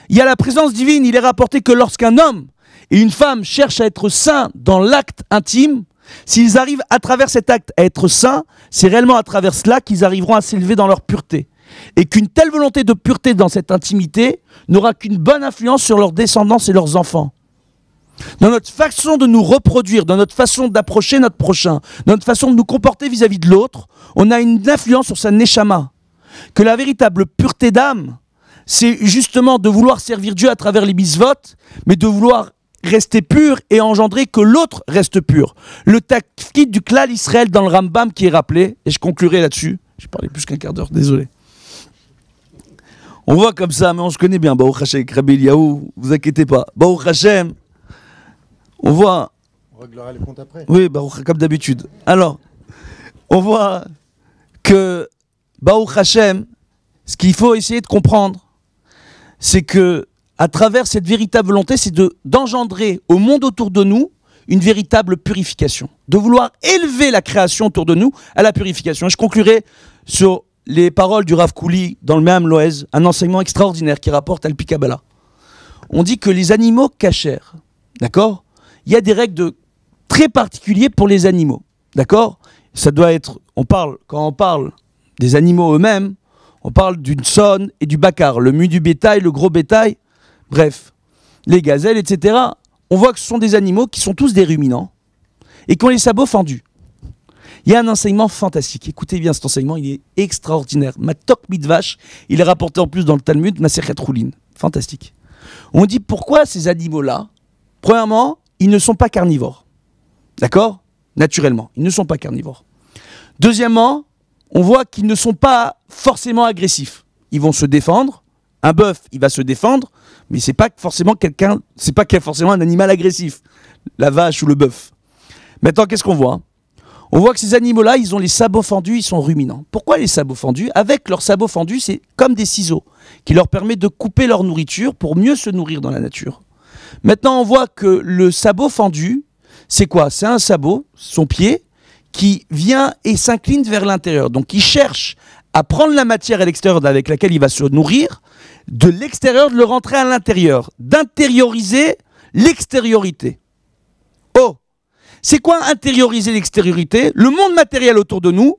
il y a la présence divine. Il est rapporté que lorsqu'un homme et une femme cherchent à être saints dans l'acte intime, s'ils arrivent à travers cet acte à être saints, c'est réellement à travers cela qu'ils arriveront à s'élever dans leur pureté. Et qu'une telle volonté de pureté dans cette intimité n'aura qu'une bonne influence sur leur descendance et leurs enfants. Dans notre façon de nous reproduire, dans notre façon d'approcher notre prochain, dans notre façon de nous comporter vis-à-vis de l'autre, on a une influence sur sa neshama. Que la véritable pureté d'âme, c'est justement de vouloir servir Dieu à travers les mitzvot, mais de vouloir rester pur et engendrer que l'autre reste pur. Le tafkid du klal Israël dans le Rambam qui est rappelé, et je conclurai là-dessus, j'ai parlé plus qu'un quart d'heure, désolé. On voit comme ça, mais on se connaît bien, Baruch Hashem, Rabbi Eliyahu, vous inquiétez pas. Baruch Hashem, on voit... On réglera les comptes après. Oui, Baruch, comme d'habitude. Alors, on voit que Baruch Hashem, ce qu'il faut essayer de comprendre, c'est que à travers cette véritable volonté, c'est d'engendrer au monde autour de nous une véritable purification, de vouloir élever la création autour de nous à la purification. Et je conclurai sur les paroles du Rav Kouli dans le Me'am Loez, un enseignement extraordinaire qui rapporte Al Pi Kabbalah. On dit que les animaux cachers, d'accord, il y a des règles très particulières pour les animaux, d'accord. Ça doit être, quand on parle des animaux eux-mêmes, on parle d'une sonne et du bakar, le mu du bétail, le gros bétail, bref, les gazelles, etc. On voit que ce sont des animaux qui sont tous des ruminants et qui ont les sabots fendus. Il y a un enseignement fantastique. Écoutez bien cet enseignement, il est extraordinaire. Matok Midvash, il est rapporté en plus dans le Talmud, Masechet Roulin. Fantastique. On dit pourquoi ces animaux-là, premièrement, ils ne sont pas carnivores. D'accord ? Naturellement, ils ne sont pas carnivores. Deuxièmement, on voit qu'ils ne sont pas forcément agressifs. Ils vont se défendre. Un bœuf, il va se défendre, mais c'est pas forcément un animal agressif, la vache ou le bœuf. Maintenant, qu'est-ce qu'on voit ? On voit que ces animaux-là, ils ont les sabots fendus, ils sont ruminants. Pourquoi les sabots fendus ? Avec leurs sabots fendus, c'est comme des ciseaux qui leur permettent de couper leur nourriture pour mieux se nourrir dans la nature. Maintenant, on voit que le sabot fendu, c'est quoi ? C'est un sabot, son pied, qui vient et s'incline vers l'intérieur. Donc, il cherche à prendre la matière à l'extérieur avec laquelle il va se nourrir, de l'extérieur, de le rentrer à l'intérieur, d'intérioriser l'extériorité. Oh, c'est quoi intérioriser l'extériorité ? Le monde matériel autour de nous,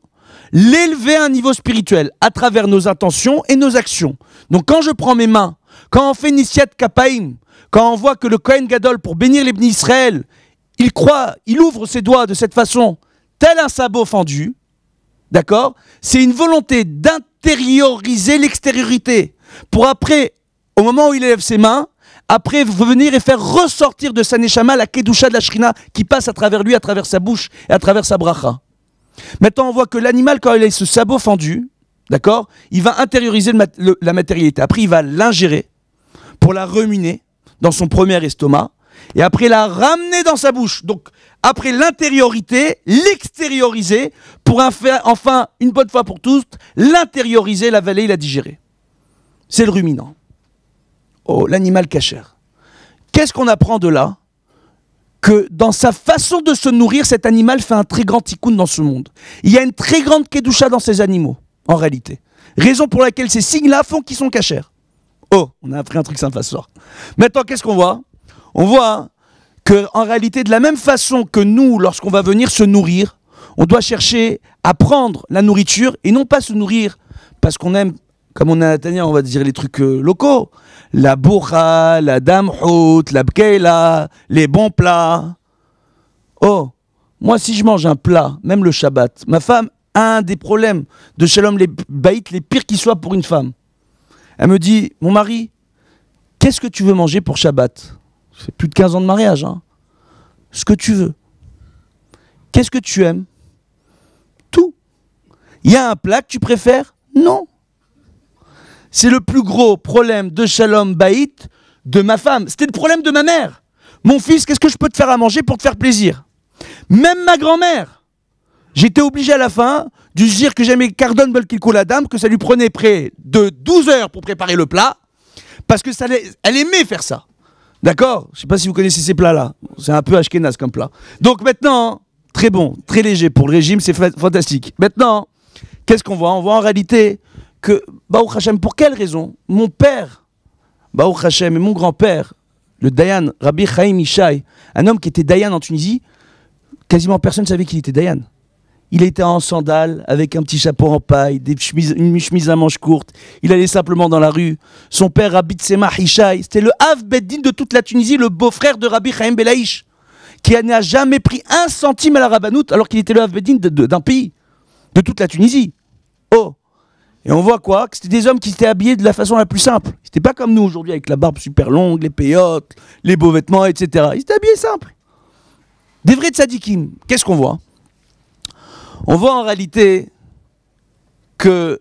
l'élever à un niveau spirituel à travers nos intentions et nos actions. Donc quand je prends mes mains, quand on fait Nisiyat Kapaim, quand on voit que le Kohen Gadol, pour bénir les Bnei Israël, il ouvre ses doigts de cette façon, tel un sabot fendu, d'accord ? C'est une volonté d'intérioriser l'extériorité. Pour après, au moment où il élève ses mains, après venir et faire ressortir de sa neshama la kedusha de la shrina qui passe à travers lui, à travers sa bouche et à travers sa bracha. Maintenant, on voit que l'animal, quand il a ce sabot fendu, d'accord, il va intérioriser la matérialité. Après, il va l'ingérer pour la ruminer dans son premier estomac et après la ramener dans sa bouche. Donc, après l'intériorité, l'extérioriser pour enfin, une bonne fois pour toutes, l'intérioriser, l'avaler, la digérer. C'est le ruminant. Oh, l'animal cachère. Qu'est-ce qu'on apprend de là? Que dans sa façon de se nourrir, cet animal fait un très grand tikkun dans ce monde. Il y a une très grande kedusha dans ces animaux, en réalité. Raison pour laquelle ces signes-là font qu'ils sont cachères. Oh, on a appris un truc sympa ce soir. Maintenant, qu'est-ce qu'on voit? On voit qu'en réalité, de la même façon que nous, lorsqu'on va venir se nourrir, on doit chercher à prendre la nourriture et non pas se nourrir parce qu'on aime, comme on a à Tania, on va dire les trucs locaux. La bourra, la damhout, la bkeila, les bons plats. Oh, moi si je mange un plat, même le Shabbat, ma femme a un des problèmes de Shalom les baït les pires qui soient pour une femme. Elle me dit, mon mari, qu'est-ce que tu veux manger pour Shabbat? C'est plus de 15 ans de mariage, hein. Ce que tu veux. Qu'est-ce que tu aimes? Tout. Il y a un plat que tu préfères? Non. C'est le plus gros problème de Shalom Baït de ma femme. C'était le problème de ma mère. Mon fils, qu'est-ce que je peux te faire à manger pour te faire plaisir? Même ma grand-mère. J'étais obligé à la fin de dire que j'aimais Cardon Belkilko la dame, que ça lui prenait près de 12 heures pour préparer le plat, parce que elle aimait faire ça. D'accord? Je ne sais pas si vous connaissez ces plats-là. C'est un peu ashkénaze comme plat. Donc maintenant, très bon, très léger pour le régime, c'est fantastique. Maintenant, qu'est-ce qu'on voit? On voit en réalité que, Baruch Hashem, pour quelle raison mon père, Baruch Hashem, et mon grand-père, le Dayan, Rabbi Chaim Ishaï, un homme qui était Dayan en Tunisie, quasiment personne ne savait qu'il était Dayan. Il était en sandales, avec un petit chapeau en paille, une chemise à manches courtes, il allait simplement dans la rue. Son père, Rabbi Tsemach Ishaï, c'était le Hav Beddin de toute la Tunisie, le beau-frère de Rabbi Chaim Belaïch, qui n'a jamais pris un centime à la Rabbanout, alors qu'il était le Hav Beddin d'un pays, de toute la Tunisie. Oh! Et on voit quoi? Que c'était des hommes qui étaient habillés de la façon la plus simple. C'était pas comme nous aujourd'hui avec la barbe super longue, les péyotes, les beaux vêtements, etc. Ils étaient habillés simples. Des vrais tzadikim. Qu'est-ce qu'on voit? On voit en réalité que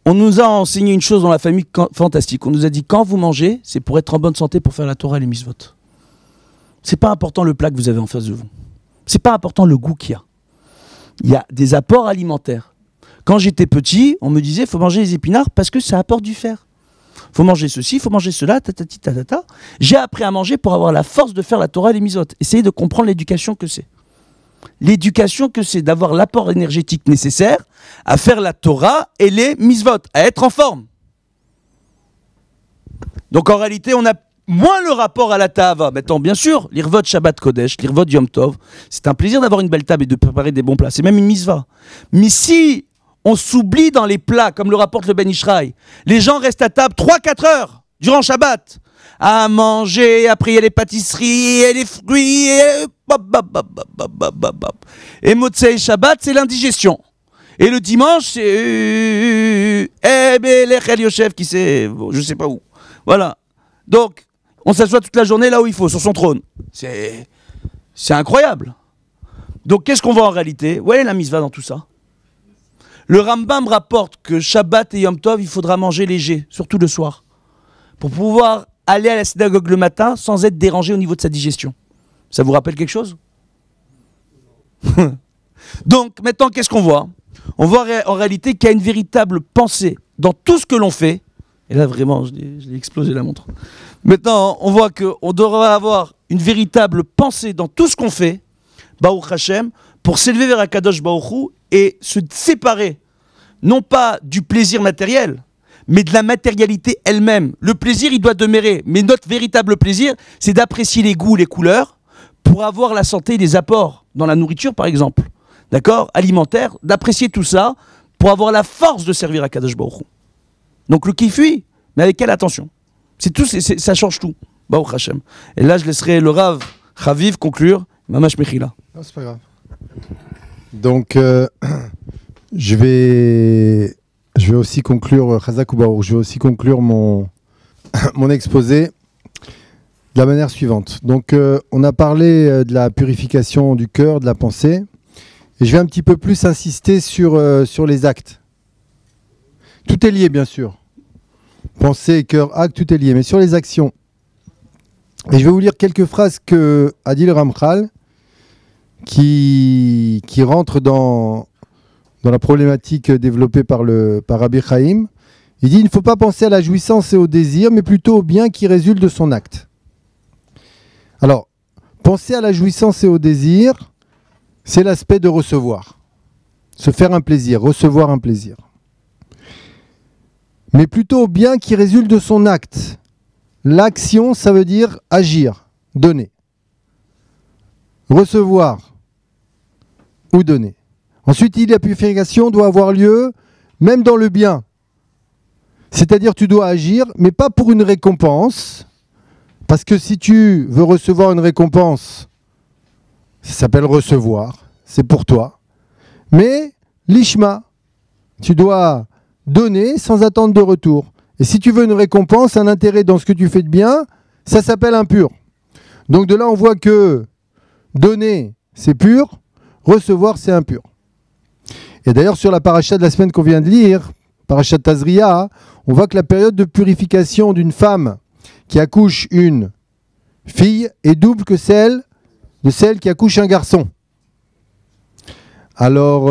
on nous a enseigné une chose dans la famille fantastique. On nous a dit quand vous mangez, c'est pour être en bonne santé pour faire la Torah et les mitzvot. C'est pas important le plat que vous avez en face de vous. C'est pas important le goût qu'il y a. Il y a des apports alimentaires. Quand j'étais petit, on me disait, il faut manger les épinards parce que ça apporte du fer. Il faut manger ceci, il faut manger cela, tatati tatata. J'ai appris à manger pour avoir la force de faire la Torah et les mitzvot. Essayez de comprendre l'éducation que c'est. L'éducation que c'est d'avoir l'apport énergétique nécessaire à faire la Torah et les mitzvot, à être en forme. Donc en réalité, on a moins le rapport à la Tahava. Maintenant, bien sûr, l'Irvot Shabbat Kodesh, l'Irvot Yom Tov, c'est un plaisir d'avoir une belle table et de préparer des bons plats. C'est même une mitzvah. Mais si on s'oublie dans les plats, comme le rapporte le Ben Ishraï, les gens restent à table 3-4 heures durant Shabbat à manger, après il y a les pâtisseries et les fruits et Motzei Shabbat, c'est l'indigestion. Et le dimanche, c'est Ebelech Yosef qui sait, je sais pas où. Voilà. Donc, on s'assoit toute la journée là où il faut, sur son trône. C'est incroyable. Donc, qu'est-ce qu'on voit en réalité? Où est la mitzvah dans tout ça? Le Rambam rapporte que Shabbat et Yom Tov, il faudra manger léger, surtout le soir, pour pouvoir aller à la synagogue le matin sans être dérangé au niveau de sa digestion. Ça vous rappelle quelque chose? Donc, maintenant, qu'est-ce qu'on voit? On voit en réalité qu'il y a une véritable pensée dans tout ce que l'on fait. Et là, vraiment, je l'ai explosé la montre. Maintenant, on voit qu'on devrait avoir une véritable pensée dans tout ce qu'on fait, Baruch Hashem, pour s'élever vers Akadosh Baruch Hu et se séparer, non pas du plaisir matériel, mais de la matérialité elle-même. Le plaisir, il doit demeurer. Mais notre véritable plaisir, c'est d'apprécier les goûts, les couleurs, pour avoir la santé et les apports dans la nourriture, par exemple. D'accord? Alimentaire, d'apprécier tout ça pour avoir la force de servir à Kadosh Baruch Hu. Donc le kiff, oui, mais avec quelle attention? C'est tout, ça change tout. Baruch Hashem. Et là, je laisserai le Rav Chaviv conclure. Mamash Mechila. Non, c'est pas grave. Donc, je vais aussi conclure, Chazak ou Baruch, je vais aussi conclure mon exposé. de la manière suivante. Donc, on a parlé de la purification du cœur, de la pensée. Et je vais un petit peu plus insister sur les actes. Tout est lié, bien sûr. Pensée, cœur, acte, tout est lié. Mais sur les actions. Et je vais vous lire quelques phrases que a dit le Ramchal, qui rentrent dans la problématique développée par Rabbi Chaim. Il dit, il ne faut pas penser à la jouissance et au désir, mais plutôt au bien qui résulte de son acte. Alors, penser à la jouissance et au désir, c'est l'aspect de recevoir. Se faire un plaisir, recevoir un plaisir. Mais plutôt au bien qui résulte de son acte. L'action, ça veut dire agir, donner. Recevoir ou donner. Ensuite, il dit la purification doit avoir lieu même dans le bien. C'est-à-dire tu dois agir, mais pas pour une récompense. Parce que si tu veux recevoir une récompense, ça s'appelle recevoir, c'est pour toi. Mais l'ishma, tu dois donner sans attendre de retour. Et si tu veux une récompense, un intérêt dans ce que tu fais de bien, ça s'appelle impur. Donc de là, on voit que donner, c'est pur, recevoir, c'est impur. Et d'ailleurs, sur la paracha de la semaine qu'on vient de lire, paracha de Tazria, on voit que la période de purification d'une femme qui accouche une fille est double que celle qui accouche un garçon. Alors,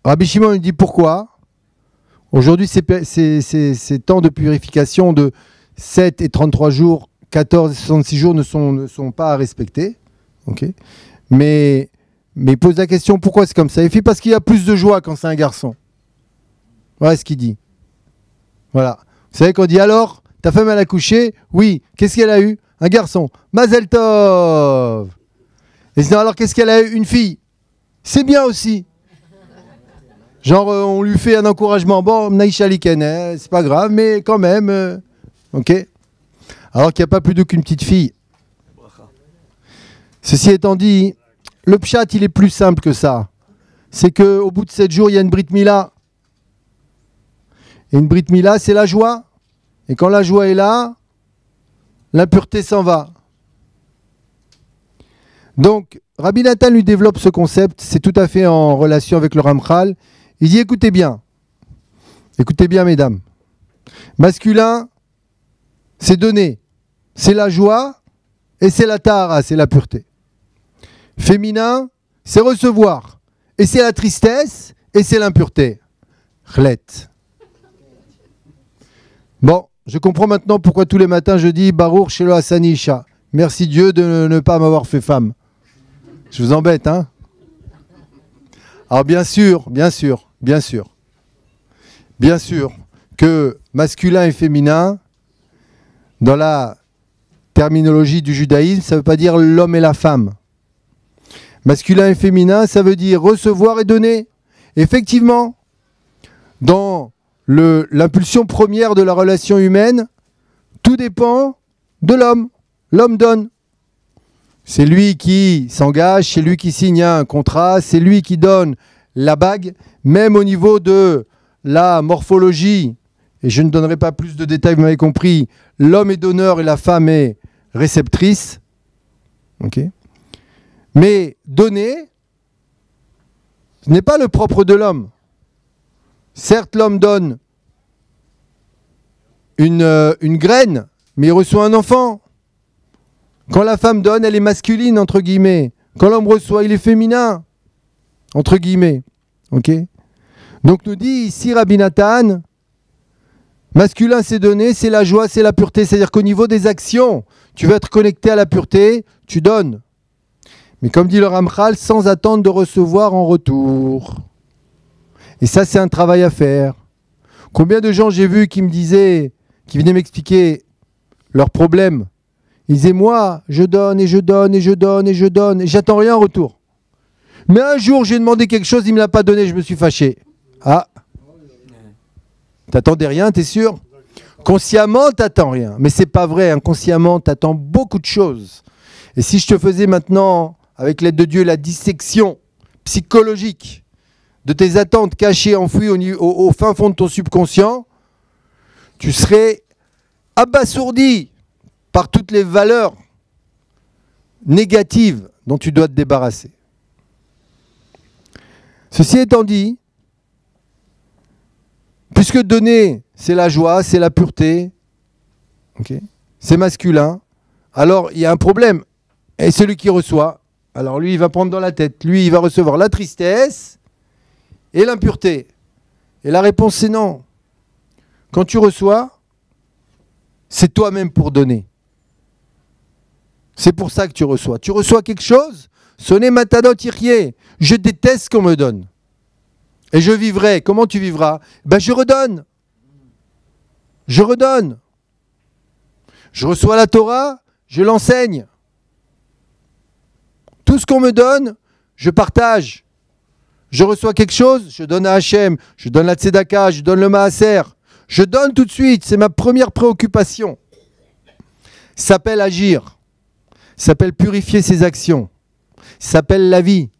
Rabbi Shimon dit pourquoi ? Aujourd'hui, ces temps de purification de 7 et 33 jours, 14 et 66 jours ne sont pas à respecter. Okay. Mais il pose la question, pourquoi c'est comme ça ? Il fait parce qu'il y a plus de joie quand c'est un garçon. Voilà ce qu'il dit. Voilà. Vous savez qu'on dit alors, ta femme elle a accouché ? Oui. Qu'est-ce qu'elle a eu ? Un garçon. Mazel tov. Et sinon alors qu'est-ce qu'elle a eu ? Une fille. C'est bien aussi. Genre on lui fait un encouragement. Bon, Naïcha Liken, c'est pas grave, mais quand même. Ok. Alors qu'il n'y a pas plus d'eau qu'une petite fille. Ceci étant dit, le pshat il est plus simple que ça. C'est qu'au bout de 7 jours, il y a une Brit Mila. Et une Brit Mila, c'est la joie. Et quand la joie est là, l'impureté s'en va. Donc, Rabbi Nathan lui développe ce concept, c'est tout à fait en relation avec le Ramchal. Il dit, écoutez bien, mesdames. Masculin, c'est donner, c'est la joie, et c'est la tahara, c'est la pureté. Féminin, c'est recevoir, et c'est la tristesse, et c'est l'impureté. Chlet. Bon, je comprends maintenant pourquoi tous les matins je dis Baruch Shelo Asani Isha. Merci Dieu de ne pas m'avoir fait femme. Je vous embête, hein ? Alors bien sûr que masculin et féminin, dans la terminologie du judaïsme, ça ne veut pas dire l'homme et la femme. Masculin et féminin, ça veut dire recevoir et donner. Effectivement, dans l'impulsion première de la relation humaine, tout dépend de l'homme. L'homme donne. C'est lui qui s'engage, c'est lui qui signe un contrat, c'est lui qui donne la bague, même au niveau de la morphologie. Et je ne donnerai pas plus de détails, vous m'avez compris. L'homme est donneur et la femme est réceptrice. Okay. Mais donner, ce n'est pas le propre de l'homme. Certes, l'homme donne une graine, mais il reçoit un enfant. Quand la femme donne, elle est masculine, entre guillemets. Quand l'homme reçoit, il est féminin, entre guillemets. Okay. Donc nous dit ici Rabbi Nathan, masculin c'est donner, c'est la joie, c'est la pureté. C'est-à-dire qu'au niveau des actions, tu veux être connecté à la pureté, tu donnes. Mais comme dit le Ramchal, sans attendre de recevoir en retour. Et ça, c'est un travail à faire. Combien de gens j'ai vu qui me disaient, qui venaient m'expliquer leurs problèmes. Ils disaient, moi, je donne et je donne et je donne et je donne et j'attends rien en retour. Mais un jour, j'ai demandé quelque chose, il ne me l'a pas donné, je me suis fâché. Ah, t'attendais rien, t'es sûr ? Consciemment, t'attends rien. Mais c'est pas vrai, inconsciemment, t'attends beaucoup de choses. Et si je te faisais maintenant, avec l'aide de Dieu, la dissection psychologique de tes attentes cachées, enfouies au fin fond de ton subconscient, tu serais abasourdi par toutes les valeurs négatives dont tu dois te débarrasser. Ceci étant dit, puisque donner, c'est la joie, c'est la pureté, okay, c'est masculin, alors il y a un problème. Et celui qui reçoit, alors lui, il va prendre dans la tête. Lui, il va recevoir la tristesse et l'impureté. Et la réponse, c'est non. Quand tu reçois, c'est toi-même pour donner. C'est pour ça que tu reçois. Tu reçois quelque chose, sonne matadot irie. Je déteste qu'on me donne. Et je vivrai. Comment tu vivras? Ben, je redonne. Je redonne. Je reçois la Torah, je l'enseigne. Tout ce qu'on me donne, je partage. Je reçois quelque chose, je donne à Hachem, je donne la tzedaka, je donne le maaser. Je donne tout de suite, c'est ma première préoccupation. Ça s'appelle agir. Ça s'appelle purifier ses actions. Ça s'appelle la vie.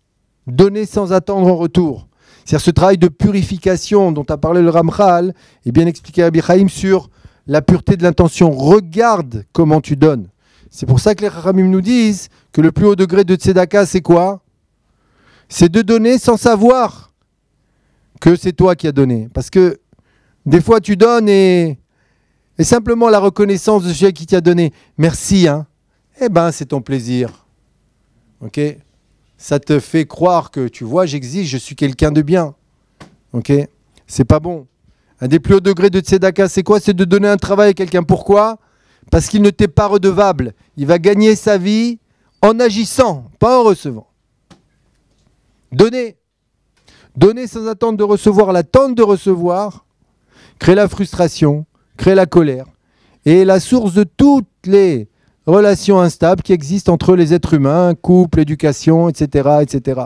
Donner sans attendre en retour. C'est-à-dire ce travail de purification dont a parlé le Ramchal est bien expliqué à Rabbi Chaim sur la pureté de l'intention. Regarde comment tu donnes. C'est pour ça que les Chachamim nous disent que le plus haut degré de tzedaka, c'est quoi? C'est de donner sans savoir que c'est toi qui as donné. Parce que des fois, tu donnes et simplement la reconnaissance de celui qui t'a donné. Merci, hein. Eh ben, c'est ton plaisir. Ok? Ça te fait croire que, tu vois, j'existe, je suis quelqu'un de bien. Ok? C'est pas bon. Un des plus hauts degrés de tzedaka, c'est quoi? C'est de donner un travail à quelqu'un. Pourquoi? Parce qu'il ne t'est pas redevable. Il va gagner sa vie en agissant, pas en recevant. Donner. Donner sans attendre de recevoir. L'attente de recevoir crée la frustration, crée la colère. Et la source de toutes les relations instables qui existent entre les êtres humains, couple, éducation, etc. etc.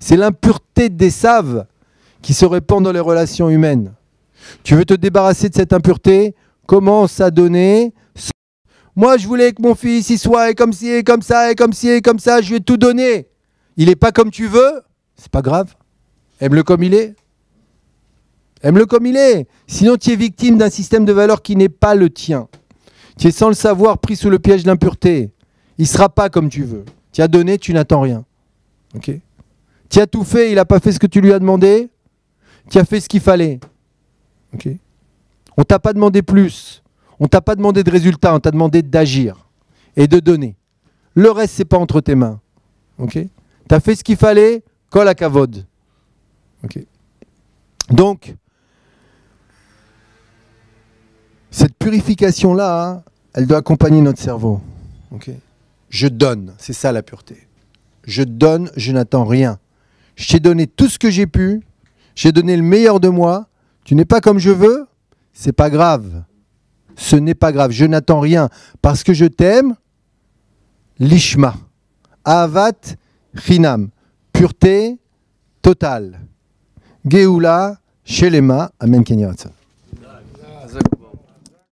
C'est l'impureté des saves qui se répand dans les relations humaines. Tu veux te débarrasser de cette impureté? Commence à donner. Moi, je voulais que mon fils y soit et comme ci, et comme ça, et comme ci, et comme ça, je lui ai tout donné. Il n'est pas comme tu veux, c'est pas grave. Aime-le comme il est. Aime-le comme il est. Sinon, tu es victime d'un système de valeurs qui n'est pas le tien. Tu es sans le savoir pris sous le piège de l'impureté. Il ne sera pas comme tu veux. Tu as donné, tu n'attends rien. Okay. Tu as tout fait, il n'a pas fait ce que tu lui as demandé. Tu as fait ce qu'il fallait. Okay. On ne t'a pas demandé plus. On ne t'a pas demandé de résultat, on t'a demandé d'agir et de donner. Le reste, ce n'est pas entre tes mains. Okay. Tu as fait ce qu'il fallait, kol hakavod. Okay. Donc, cette purification-là, hein, elle doit accompagner notre cerveau. Okay. Je donne, c'est ça la pureté. Je donne, je n'attends rien. Je t'ai donné tout ce que j'ai pu, j'ai donné le meilleur de moi. Tu n'es pas comme je veux, c'est pas grave. Ce n'est pas grave, je n'attends rien. Parce que je t'aime, lishma. Ahavat chinam. Pureté totale. Geoula, shelema, amen Kenyaratson.